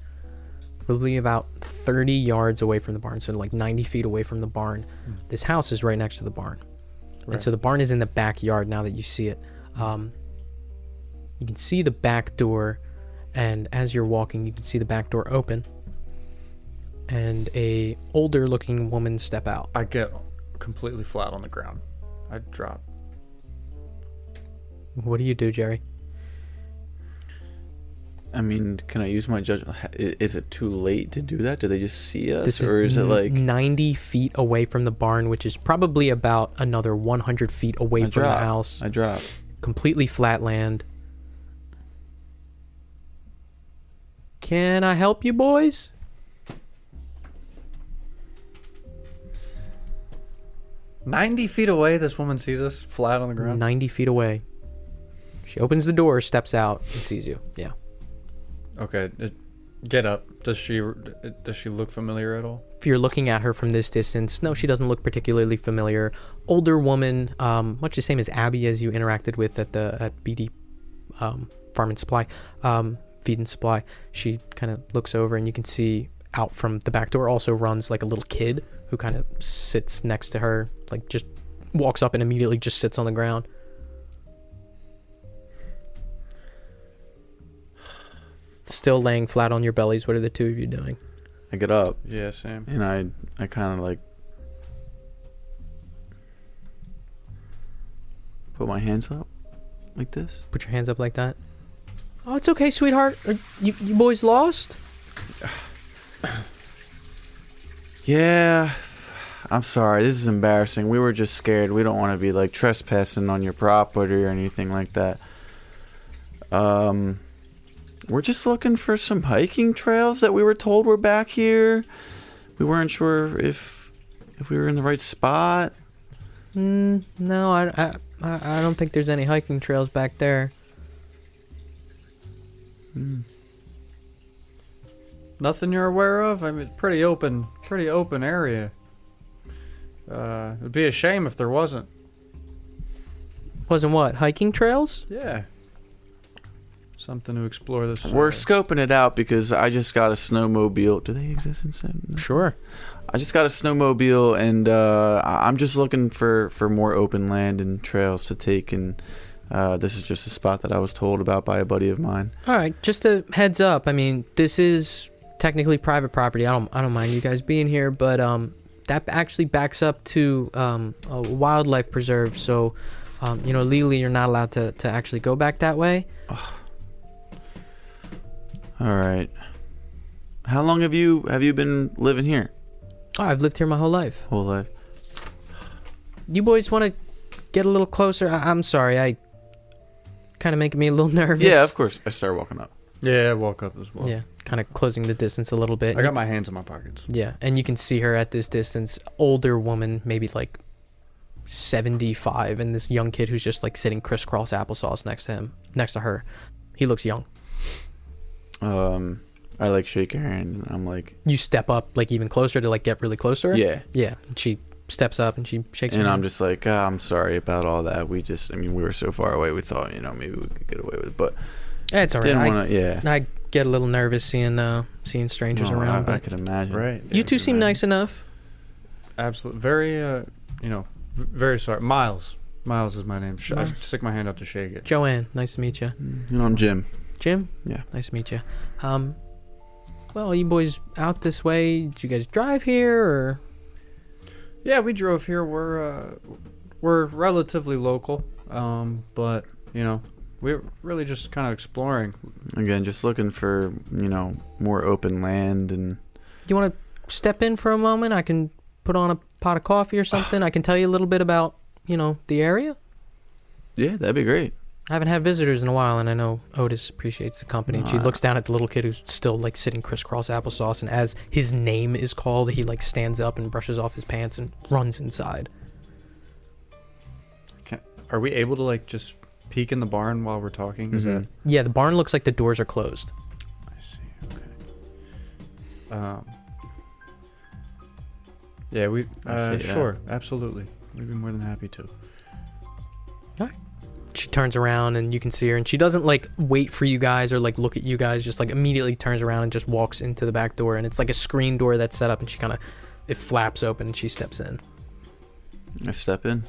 Probably about 30 yards away from the barn, so like 90 feet away from the barn. This house is right next to the barn. Right. And so the barn is in the backyard now that you see it. You can see the back door, and as you're walking, you can see the back door open. And a older looking woman step out. I get completely flat on the ground. I drop. What do you do, Jerry? I mean, can I use my judgment? Is it too late to do that? Do they just see us? This or is it like 90 feet away from the barn, which is probably about another 100 feet away from the house. I drop. Completely flat land. Can I help you, boys? "90 feet away, this woman sees us flat on the ground." 90 feet away. She opens the door, steps out, and sees you. Yeah. Okay, get up. Does she look familiar at all? If you're looking at her from this distance, no, she doesn't look particularly familiar. Older woman, much the same as Abby, as you interacted with at BD Farm and Supply, Feed and Supply. She kind of looks over, and you can see out from the back door also runs like a little kid who kind of sits next to her, like just walks up and immediately just sits on the ground. Still laying flat on your bellies. What are the two of you doing? I get up Yeah, same. and I kind of like put my hands up like this. Put your hands up like that. Oh, it's okay, sweetheart. You boys lost? Yeah, I'm sorry. This is embarrassing. We were just scared. We don't want to be like trespassing on your property or anything like that. We're just looking for some hiking trails that we were told were back here. We weren't sure if we were in the right spot. No, I don't think there's any hiking trails back there. Nothing you're aware of? I mean, pretty open area. It'd be a shame if there wasn't. Wasn't what? Hiking trails? Yeah. something to explore this. We're scoping it out because I just got a snowmobile. Do they exist in Sydney? Sure. I just got a snowmobile, and I'm just looking for more open land and trails to take. And this is just a spot that I was told about by a buddy of mine. All right, just a heads up. I mean, this is technically private property. I don't mind you guys being here, but that actually backs up to a wildlife preserve. So, legally, you're not allowed to actually go back that way. All right. How long have you been living here? Oh, I've lived here my whole life. Whole life. You boys want to get a little closer? I'm sorry, I kind of making me a little nervous. Yeah, of course. I start walking up. Yeah, I walk up as well. Yeah, kind of closing the distance a little bit. I got my hands in my pockets. Yeah, and you can see her at this distance, older woman, maybe like 75, and this young kid who's just like sitting crisscross applesauce next to her. He looks young. I like shake her hand, and I'm like, You step up like even closer to like get really close to her? yeah. Yeah, and she steps up and she shakes And your I'm hand. just like, I'm sorry about all that. We were so far away. We thought, maybe we could get away with it, but It's all right. didn't want to. Yeah. I get a little nervous seeing strangers No, around, I but could imagine. Right. you two seem nice enough. Absolutely. Very, very sorry. Miles. Miles is my name. I Miles. stick my hand out to shake it. Joanne, nice to meet you. I'm Jim. Jim? Yeah. Nice to meet you. Well, you boys out this way? Did you guys drive here, or? Yeah, we drove here. We're relatively local, but we're really just kind of exploring. Again, just looking for more open land and. Do you want to step in for a moment? I can put on a pot of coffee or something. I can tell you a little bit about the area. Yeah, that'd be great. I haven't had visitors in a while, and I know Otis appreciates the company. And she looks down at the little kid who's still like sitting crisscross applesauce, and as his name is called, he like stands up and brushes off his pants and runs inside. Are we able to like just peek in the barn while we're talking? Is that? Yeah, the barn looks like the doors are closed. I see. Okay. Yeah, we. I see, sure, absolutely. We'd be more than happy to. She turns around and you can see her, and she doesn't like wait for you guys or like look at you guys, just like immediately turns around and just walks into the back door, and it's like a screen door that's set up, and it flaps open and she steps in. I step in.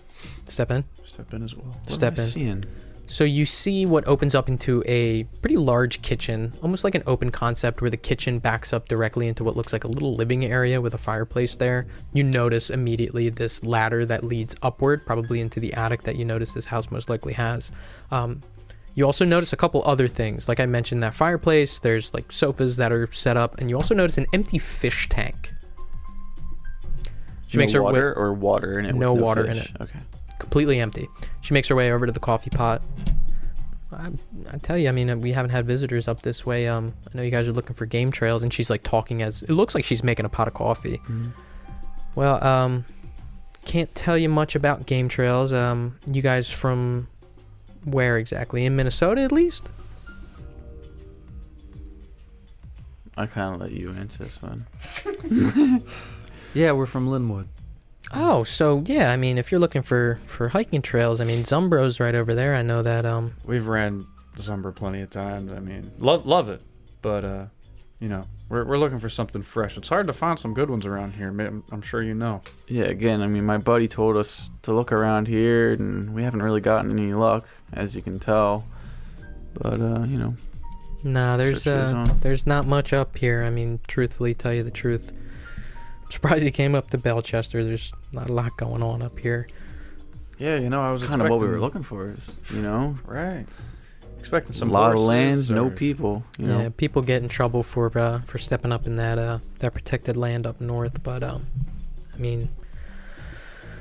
Step in. Step in as well. What Step am I in. seeing? So you see what opens up into a pretty large kitchen, almost like an open concept where the kitchen backs up directly into what looks like a little living area with a fireplace there. You notice immediately this ladder that leads upward, probably into the attic that you notice this house most likely has. You also notice a couple other things. Like I mentioned, that fireplace, there's like sofas that are set up, and you also notice an empty fish tank. She makes her way, or water in it. No with water in fish? it. Okay. completely empty. She makes her way over to the coffee pot. I tell you, I mean, we haven't had visitors up this way. I know you guys are looking for game trails, and she's like talking as it looks like she's making a pot of coffee. Mm-hmm. Well, can't tell you much about game trails. You guys from where exactly? In Minnesota, at least? I kind of let you answer this one. Yeah, we're from Linwood. Oh, so yeah, I mean, if you're looking for hiking trails, I mean, Zumbro's right over there. I know that. We've ran Zumber plenty of times. I mean, love it, but you know, we're looking for something fresh. It's hard to find some good ones around here. I'm sure you know. Yeah, again, I mean, my buddy told us to look around here, and we haven't really gotten any luck, as you can tell. But you know. Nah, Search his own. there's not much up here. I mean, truthfully, tell you the truth, I'm surprised you came up to Belchester. There's not a lot going on up here. Yeah, you know, I was Kind of what we were expecting- looking for, is, you know, Right. Expecting some a lot of horses land, no or- people. You Yeah, know, people get in trouble for stepping up in that protected land up north. But I mean,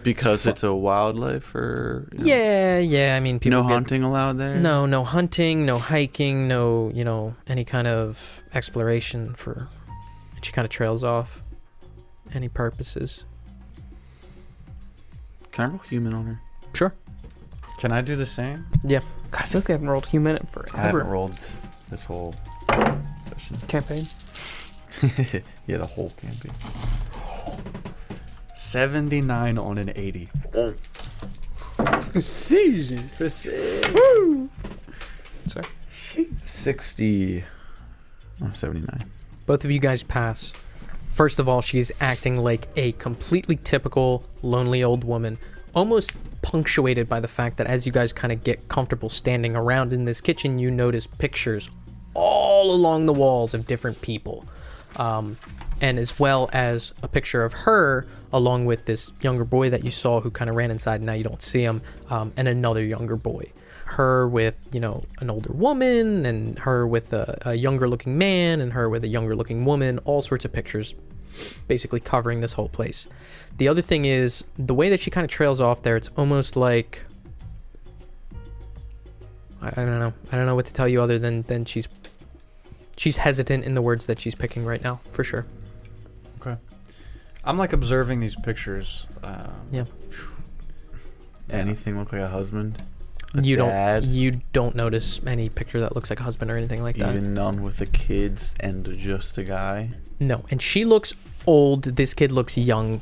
because it's a wildlife, or you know, yeah. I mean, people no get, hunting allowed there. No hunting, no hiking, no any kind of exploration for. And she kind of trails off. Any purposes? Can I roll human on her? Sure. Can I do the same? Yeah. God, I feel like I haven't rolled human in I haven't forever. rolled this whole session. Campaign. Yeah, the whole campaign. 79 on an 80. Precision. Sorry. 60. Oh, 79. Both of you guys pass. First of all, she's acting like a completely typical lonely old woman, almost punctuated by the fact that as you guys kind of get comfortable standing around in this kitchen, you notice pictures all along the walls of different people. And as well as a picture of her along with this younger boy that you saw who kind of ran inside and now you don't see him, and another younger boy. Her with, you know, an older woman, and her with a younger looking man, and her with a younger looking woman, all sorts of pictures basically covering this whole place. The other thing is the way that she kind of trails off there, it's almost like, I don't know what to tell you other than she's hesitant in the words that she's picking right now, for sure. Okay. I'm like observing these pictures. Yeah. Anything look like a husband? You dad? don't notice any picture that looks like a husband or anything like that. Even none with the kids and just a guy? No, and she looks old. This kid looks young.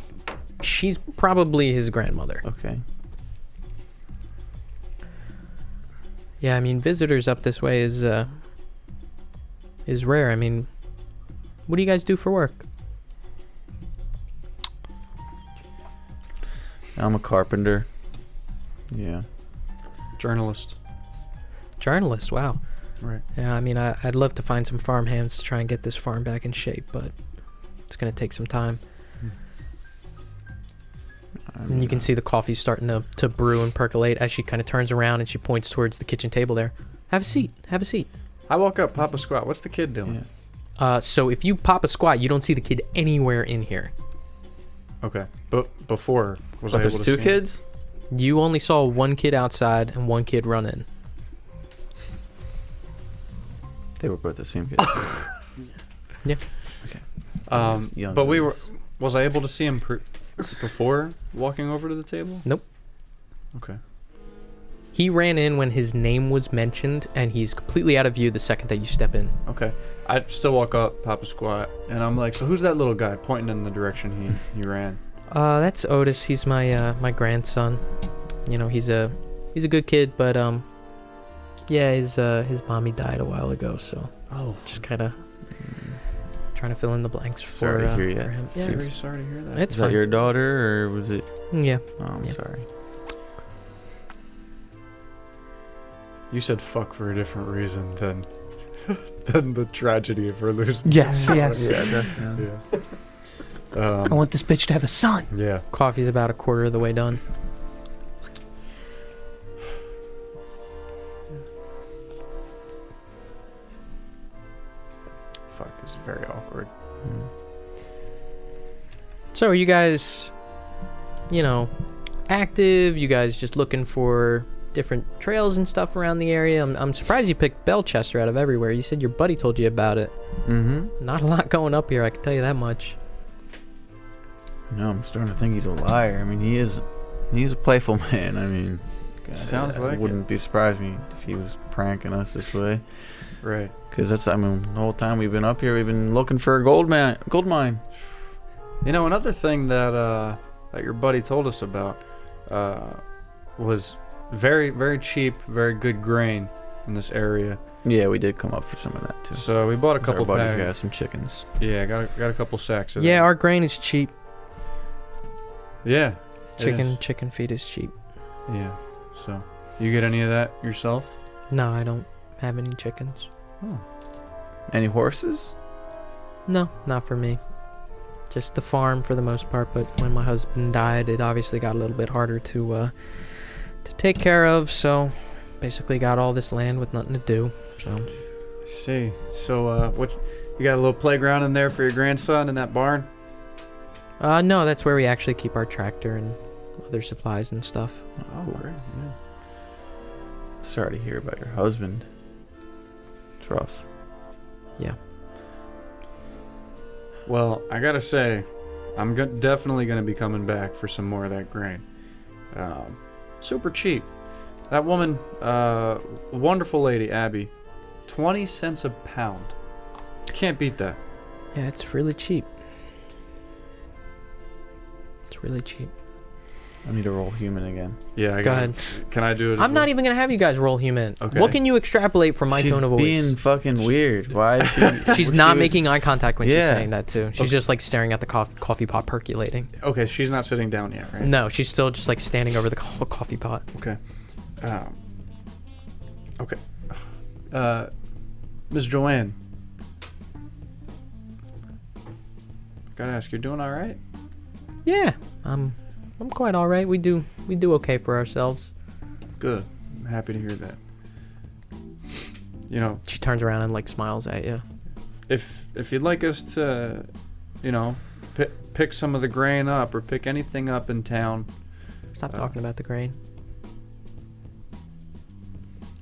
She's probably his grandmother. Okay. Yeah, I mean, visitors up this way is rare. I mean, what do you guys do for work? I'm a carpenter. Yeah. Journalist. Journalist, wow. Right. Yeah, I mean, I'd love to find some farm hands to try and get this farm back in shape, but it's going to take some time. And you can see the coffee starting to brew and percolate as she kind of turns around and she points towards the kitchen table there. Have a seat. Have a seat. I walk up, pop a squat. What's the kid doing? Yeah. So if you pop a squat, you don't see the kid anywhere in here. Okay. But before, was I But able there's to two see him? kids? You only saw one kid outside and one kid run in. They were both the same kid. Yeah. Okay. Young But we were. ones. Was I able to see him before walking over to the table? Nope. Okay. He ran in when his name was mentioned, and he's completely out of view the second that you step in. Okay. I still walk up, pop a squat, and I'm like, so who's that little guy pointing in the direction he ran? That's Otis. He's my my grandson. You know, he's a good kid, but yeah, his mommy died a while ago, so just kind of trying to fill in the blanks Sorry for to hear you. for him. Yeah, Very it's, sorry to hear that. it's Is that fine. your daughter, or was it? Yeah. Oh, I'm Yeah. sorry. You said fuck for a different reason than the tragedy of her losing. Yes, yes. Yeah, definitely. Yeah. I want this bitch to have a son. Yeah. Coffee's about a quarter of the way done. Fuck, this is very awkward. So are you guys, you know, active? You guys just looking for different trails and stuff around the area? I'm surprised you picked Belchester out of everywhere. You said your buddy told you about it. Mm-hmm. Not a lot going up here, I can tell you that much. No, I'm starting to think he's a liar. I mean, he's a playful man. I mean, God, Sounds I like wouldn't be surprised me if he was pranking us this way. Right. Because that's, I mean, the whole time we've been up here, we've been looking for a gold mine. You know, another thing that that your buddy told us about was very, very cheap, very good grain in this area. Yeah, we did come up for some of that too. So we bought a couple Our buddy bags. got some chickens. Yeah, got a couple sacks of Yeah, that. our grain is cheap. Yeah. it is. Chicken feed is cheap. Yeah. So, you get any of that yourself? No, I don't have any chickens. Any horses? No, not for me. Just the farm for the most part, but when my husband died, it obviously got a little bit harder to take care of, so basically got all this land with nothing to do. So I see. So, what you got a little playground in there for your grandson in that barn? no, that's where we actually keep our tractor and other supplies and stuff. Oh, great. Yeah. Sorry to hear about your husband. It's rough. Yeah. Well, I gotta say, I'm definitely gonna be coming back for some more of that grain. Super cheap. That woman, wonderful lady, Abby, 20 cents a pound. Can't beat that. Yeah, it's really cheap. It's really cheap. I need to roll human again. Yeah, Go ahead. Can I do it? I'm not even gonna have you guys roll human. Okay. What can you extrapolate from my She's tone of voice? being fucking weird. Why is she? She's not making eye contact when she's Yeah. saying that too. She's just like staring at the coffee pot percolating. Okay, she's not sitting down yet, right? No, she's still just like standing over the coffee pot. Okay. Okay. Miss Joanne. Gotta ask, you're doing all right? Yeah, I'm quite all right. We do okay for ourselves. Good. I'm happy to hear that. You know, She turns around and like smiles at you. if you'd like us to, you know, pick some of the grain up or pick anything up in town. Stop talking about the grain.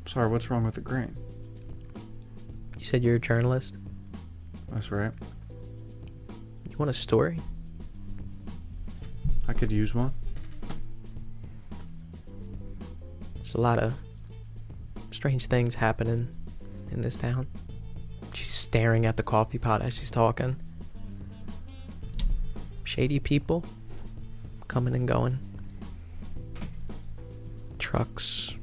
Sorry, what's wrong with the grain? You said you're a journalist. That's right. You want a story? I could use one. There's a lot of strange things happening in this town. She's staring at the coffee pot as she's talking. Shady people coming and going. Trucks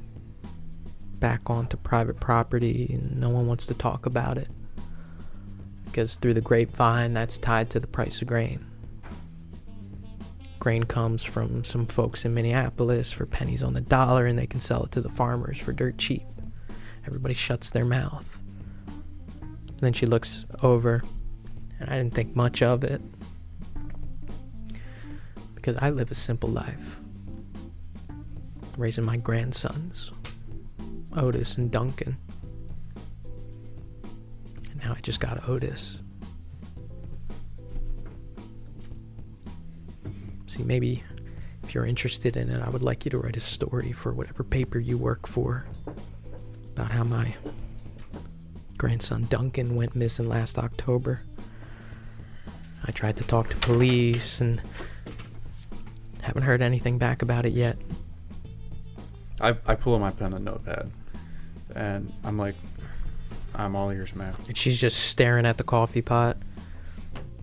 back onto private property and no one wants to talk about it. Because through the grapevine, that's tied to the price of grain. Grain comes from some folks in Minneapolis for pennies on the dollar and they can sell it to the farmers for dirt cheap. Everybody shuts their mouth. And then she looks over, and I didn't think much of it because I live a simple life, raising my grandsons, Otis and Duncan. And now I just got Otis. See, maybe if you're interested in it, I would like you to write a story for whatever paper you work for about how my grandson Duncan went missing last October. I tried to talk to police and haven't heard anything back about it yet. I pull out my pen and notepad, and I'm like, I'm all ears, man. And she's just staring at the coffee pot.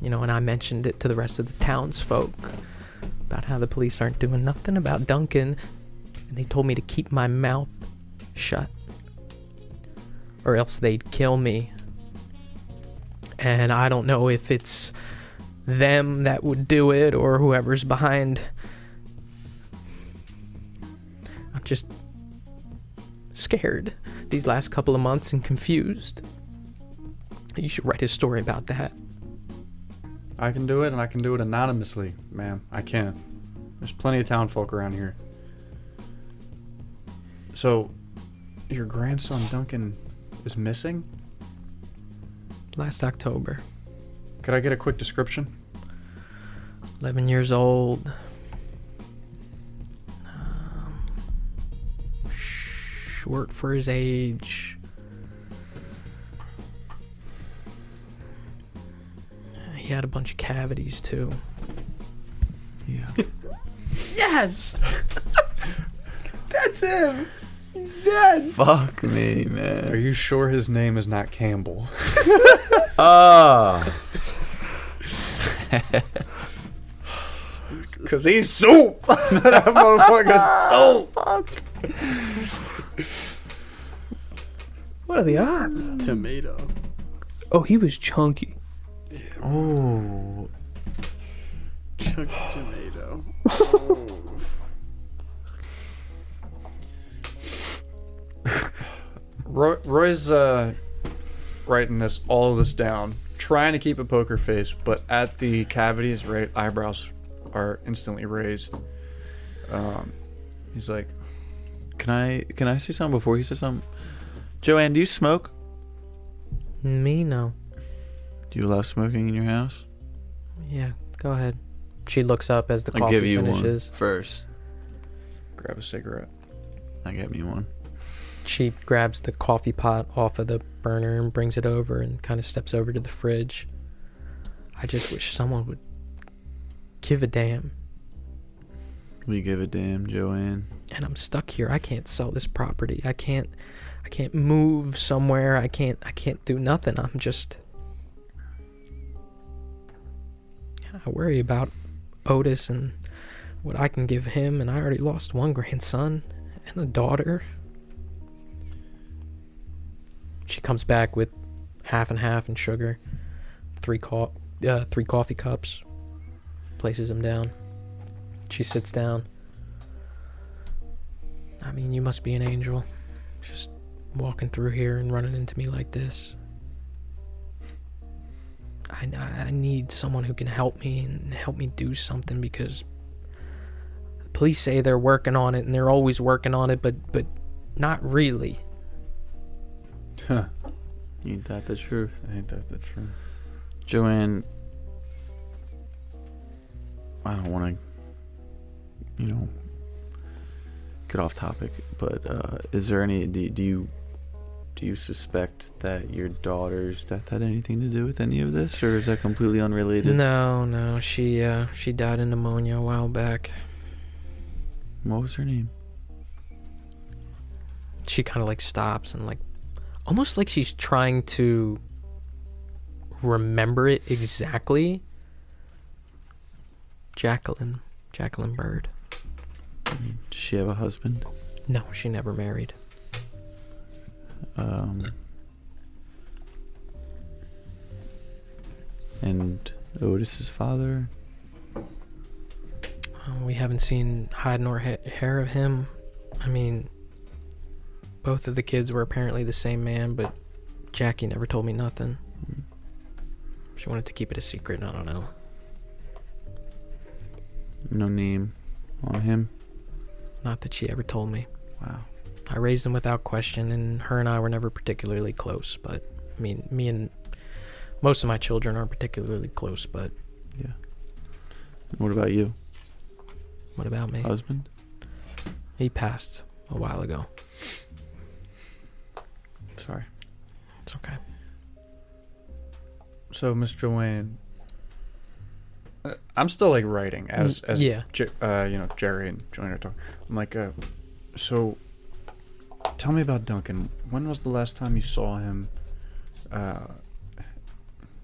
You know, and I mentioned it to the rest of the townsfolk about how the police aren't doing nothing about Duncan, and they told me to keep my mouth shut or else they'd kill me. And I don't know if it's them that would do it or whoever's behind. I'm just scared these last couple of months and confused. You should write a story about that. I can do it, and I can do it anonymously, ma'am. I can. There's plenty of town folk around here. So, your grandson Duncan is missing? Last October. Could I get a quick description? 11 years old. Short for his age. He had a bunch of cavities too. Yeah. Yes! That's him! He's dead! Fuck me, Are man. you sure his name is not Campbell? Ah. Because he's soup. That motherfucker's soup. What are the odds? Tomato. Oh, he was chunky. Oh. Chunk tomato. Roy's writing all of this down, trying to keep a poker face, but at the cavities, right, eyebrows are instantly raised. He's like, Can I say something before he says something? Joanne, do you smoke? Me, no. Do you allow smoking in your house? Yeah, go ahead. She looks up as the I'll coffee give you finishes. one first. grab a cigarette. I get me one. She grabs the coffee pot off of the burner and brings it over and kind of steps over to the fridge. I just wish someone would give a damn. We give a damn, Joanne. And I'm stuck here. I can't sell this property. I can't move somewhere. I can't do nothing. I'm just, I worry about Otis and what I can give him, and I already lost one grandson and a daughter. She comes back with half and half and sugar, three coffee cups, places them down. She sits down. I mean, you must be an angel, just walking through here and running into me like this. I need someone who can help me and help me do something, because the police say they're working on it, and they're always working on it, but not really. Huh. Ain't that the truth? Ain't that the truth? Joanne, I don't want to, get off topic, but is there any, do you suspect that your daughter's death had anything to do with any of this, or is that completely unrelated? No, she died of pneumonia a while back. What was her name? She kind of like stops and like, almost like she's trying to remember it exactly. Jacqueline Bird. Does she have a husband? No, she never married. And Otis's father? We haven't seen hide nor hair of him. I mean, both of the kids were apparently the same man, but Jackie never told me nothing. She wanted to keep it a secret, I don't know. No name on him? Not that she ever told me. Wow. I raised him without question, and her and I were never particularly close, but I mean, me and most of my children aren't particularly close, but... Yeah. What about you? What about me? Husband? He passed a while ago. Sorry. It's okay. So, Miss Joanne, I'm still like writing as yeah. Jerry and Joanne are talking. I'm like, so tell me about Duncan. When was the last time you saw him?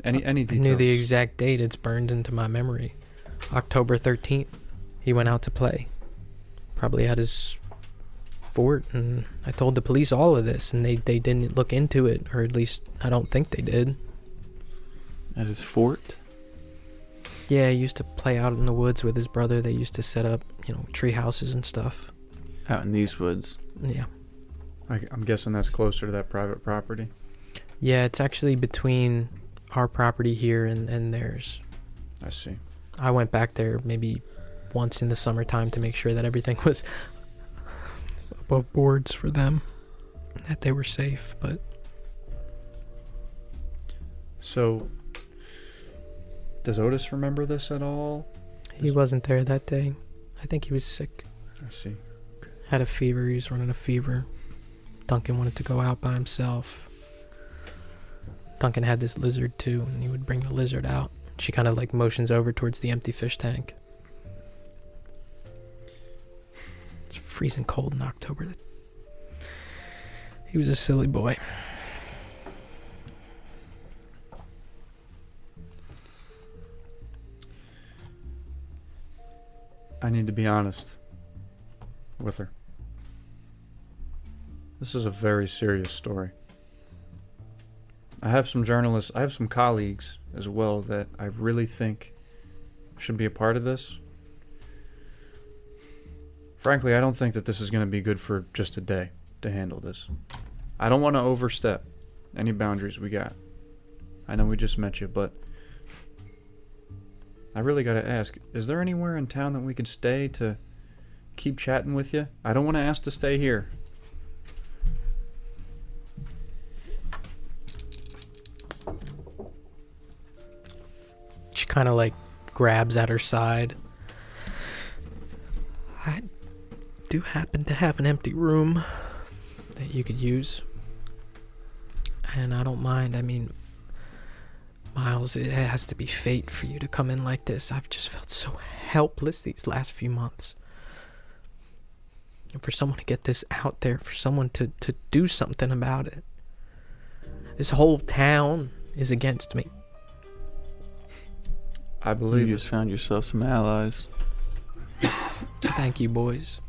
Any details? I knew the exact date. It's burned into my memory. October 13th. He went out to play. Probably at his fort, and I told the police all of this, and they didn't look into it, or at least I don't think they did. At his fort? Yeah, he used to play out in the woods with his brother. They used to set up, tree houses and stuff. Out in these woods? Yeah. I'm guessing that's closer to that private property. Yeah, it's actually between our property here and theirs. I see. I went back there maybe once in the summertime to make sure that everything was above boards for them, that they were safe, but... So, does Otis remember this at all? He wasn't there that day. I think he was sick. I see. Had a fever. He was running a fever. Duncan wanted to go out by himself. Duncan had this lizard too, and he would bring the lizard out. She kind of like motions over towards the empty fish tank. It's freezing cold in October. He was a silly boy. I need to be honest with her. This is a very serious story. I have some colleagues as well that I really think should be a part of this. Frankly, I don't think that this is going to be good for just a day to handle this. I don't want to overstep any boundaries we got. I know we just met you, but I really got to ask, is there anywhere in town that we could stay to keep chatting with you? I don't want to ask to stay here. She kind of like grabs at her side. I do happen to have an empty room that you could use. And I don't mind. I mean, Miles, it has to be fate for you to come in like this. I've just felt so helpless these last few months. And for someone to get this out there, for someone to do something about it. This whole town is against me. I believe You just found yourself some allies. Thank you, boys.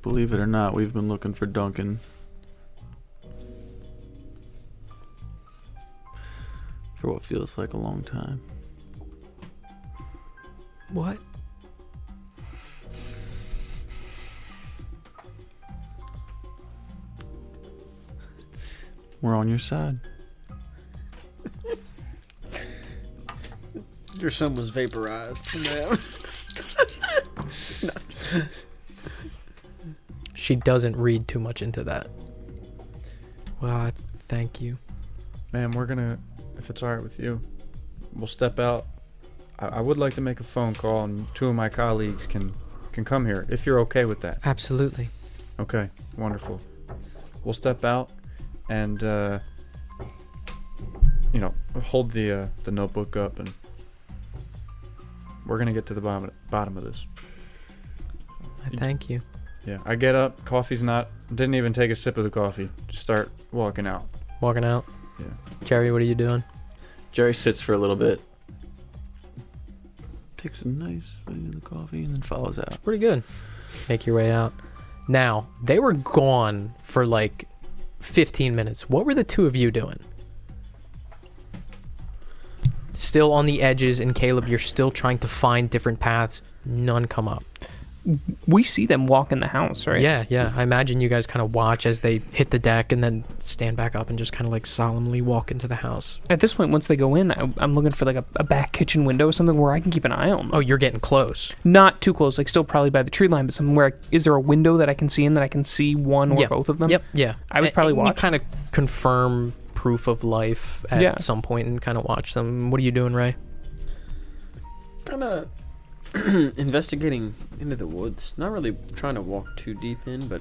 Believe it or not, we've been looking for Duncan for what feels like a long time. What? We're on your side. Your son was vaporized. She doesn't read too much into that. Well, thank you. Ma'am, we're gonna, if it's alright with you, we'll step out. I would like to make a phone call, and 2 of my colleagues can come here, if you're okay with that. Absolutely. Okay, wonderful. We'll step out and, hold the notebook up, and we're gonna get to the bottom of this. Thank you. Yeah, I get up, didn't even take a sip of the coffee. Just start walking out. Walking out. Yeah. Jerry, what are you doing? Jerry sits for a little bit, takes a nice thing of the coffee, and then follows out. Pretty good. Make your way out. Now, they were gone for like 15 minutes. What were the 2 of you doing? Still on the edges, and Caleb, you're still trying to find different paths. None come up. We see them walk in the house, right? Yeah. I imagine you guys kind of watch as they hit the deck and then stand back up and just kind of like solemnly walk into the house. At this point, once they go in, I'm looking for like a back kitchen window or something where I can keep an eye on them. Oh, you're getting close. Not too close, like still probably by the tree line, but somewhere. Is there a window that I can see in that I can see one or both of them? Yep, yeah. I would probably watch. You kind of confirm proof of life at some point and kind of watch them. What are you doing, Ray? Kind of investigating into the woods. Not really trying to walk too deep in, but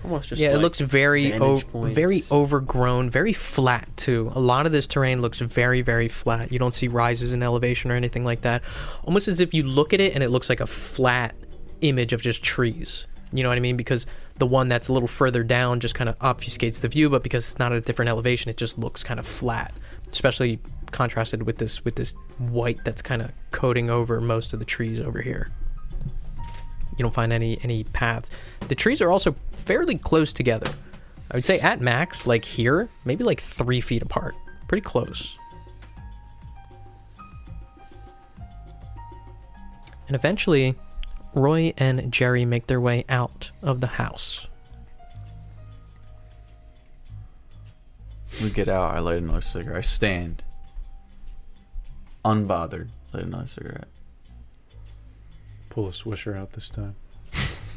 almost just it looks very very overgrown, very flat too. A lot of this terrain looks very, very flat. You don't see rises in elevation or anything like that. Almost as if you look at it and it looks like a flat image of just trees. You know what I mean? Because the one that's a little further down just kind of obfuscates the view, but because it's not at a different elevation, it just looks kind of flat, especially contrasted with this white that's kind of coating over most of the trees over here. You don't find any paths. The trees are also fairly close together. I would say at max, like here, maybe like 3 feet apart. Pretty close. And eventually, Roy and Jerry make their way out of the house. We get out, I light another cigarette. I stand. Unbothered. Light another cigarette. Pull a swisher out this time.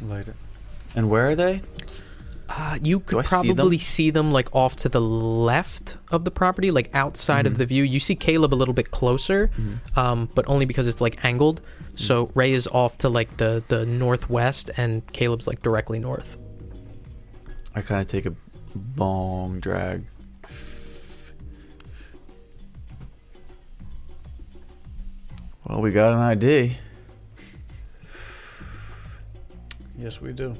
Light it. And where are they? You could probably see them like off to the left of the property, like outside of the view. You see Caleb a little bit closer, but only because it's like angled. So Ray is off to like the northwest, and Caleb's like directly north. I kind of take a long drag. Well, we got an ID. Yes, we do.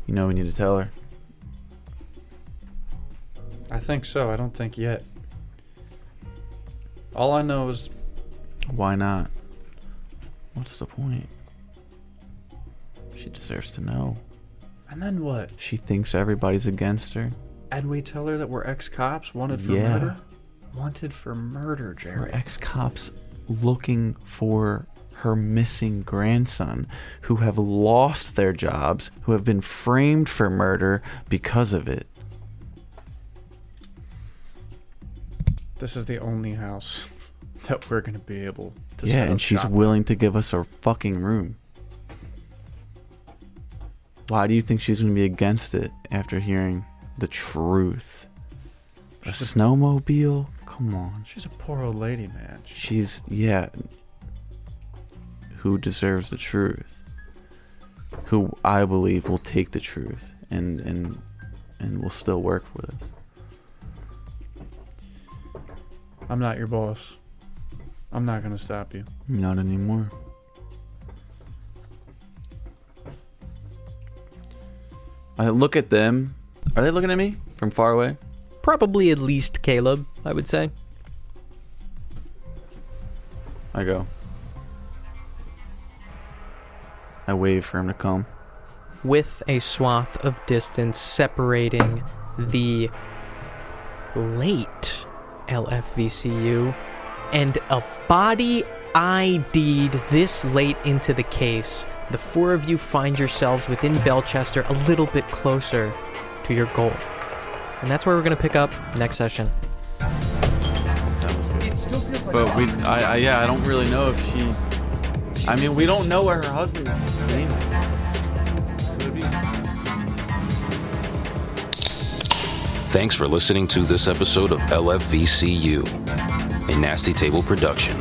You know we need to tell her. I think so. I don't think yet. All I know is... Why not? What's the point? She deserves to know. And then what? She thinks everybody's against her. And we tell her that we're ex-cops wanted for murder? Wanted for murder, Jerry. We're ex-cops looking for her missing grandson, who have lost their jobs, who have been framed for murder because of it. This is the only house that we're going to be able to Yeah, set up and she's shop willing to give us a fucking room. Why do you think she's going to be against it after hearing the truth? A snowmobile? Come on. She's a poor old lady, man. She's, yeah. Who deserves the truth? Who I believe will take the truth and will still work with us. I'm not your boss. I'm not going to stop you. Not anymore. I look at them. Are they looking at me from far away? Probably at least Caleb, I would say. I go, I wave for him to come. With a swath of distance separating the late LFVCU and a body ID'd this late into the case, the four of you find yourselves within Belchester a little bit closer to your goal. And that's where we're going to pick up next session. But I don't really know if she... I mean, we don't know where her husband's name is. Thanks for listening to this episode of LFVCU, a Nasty Table production.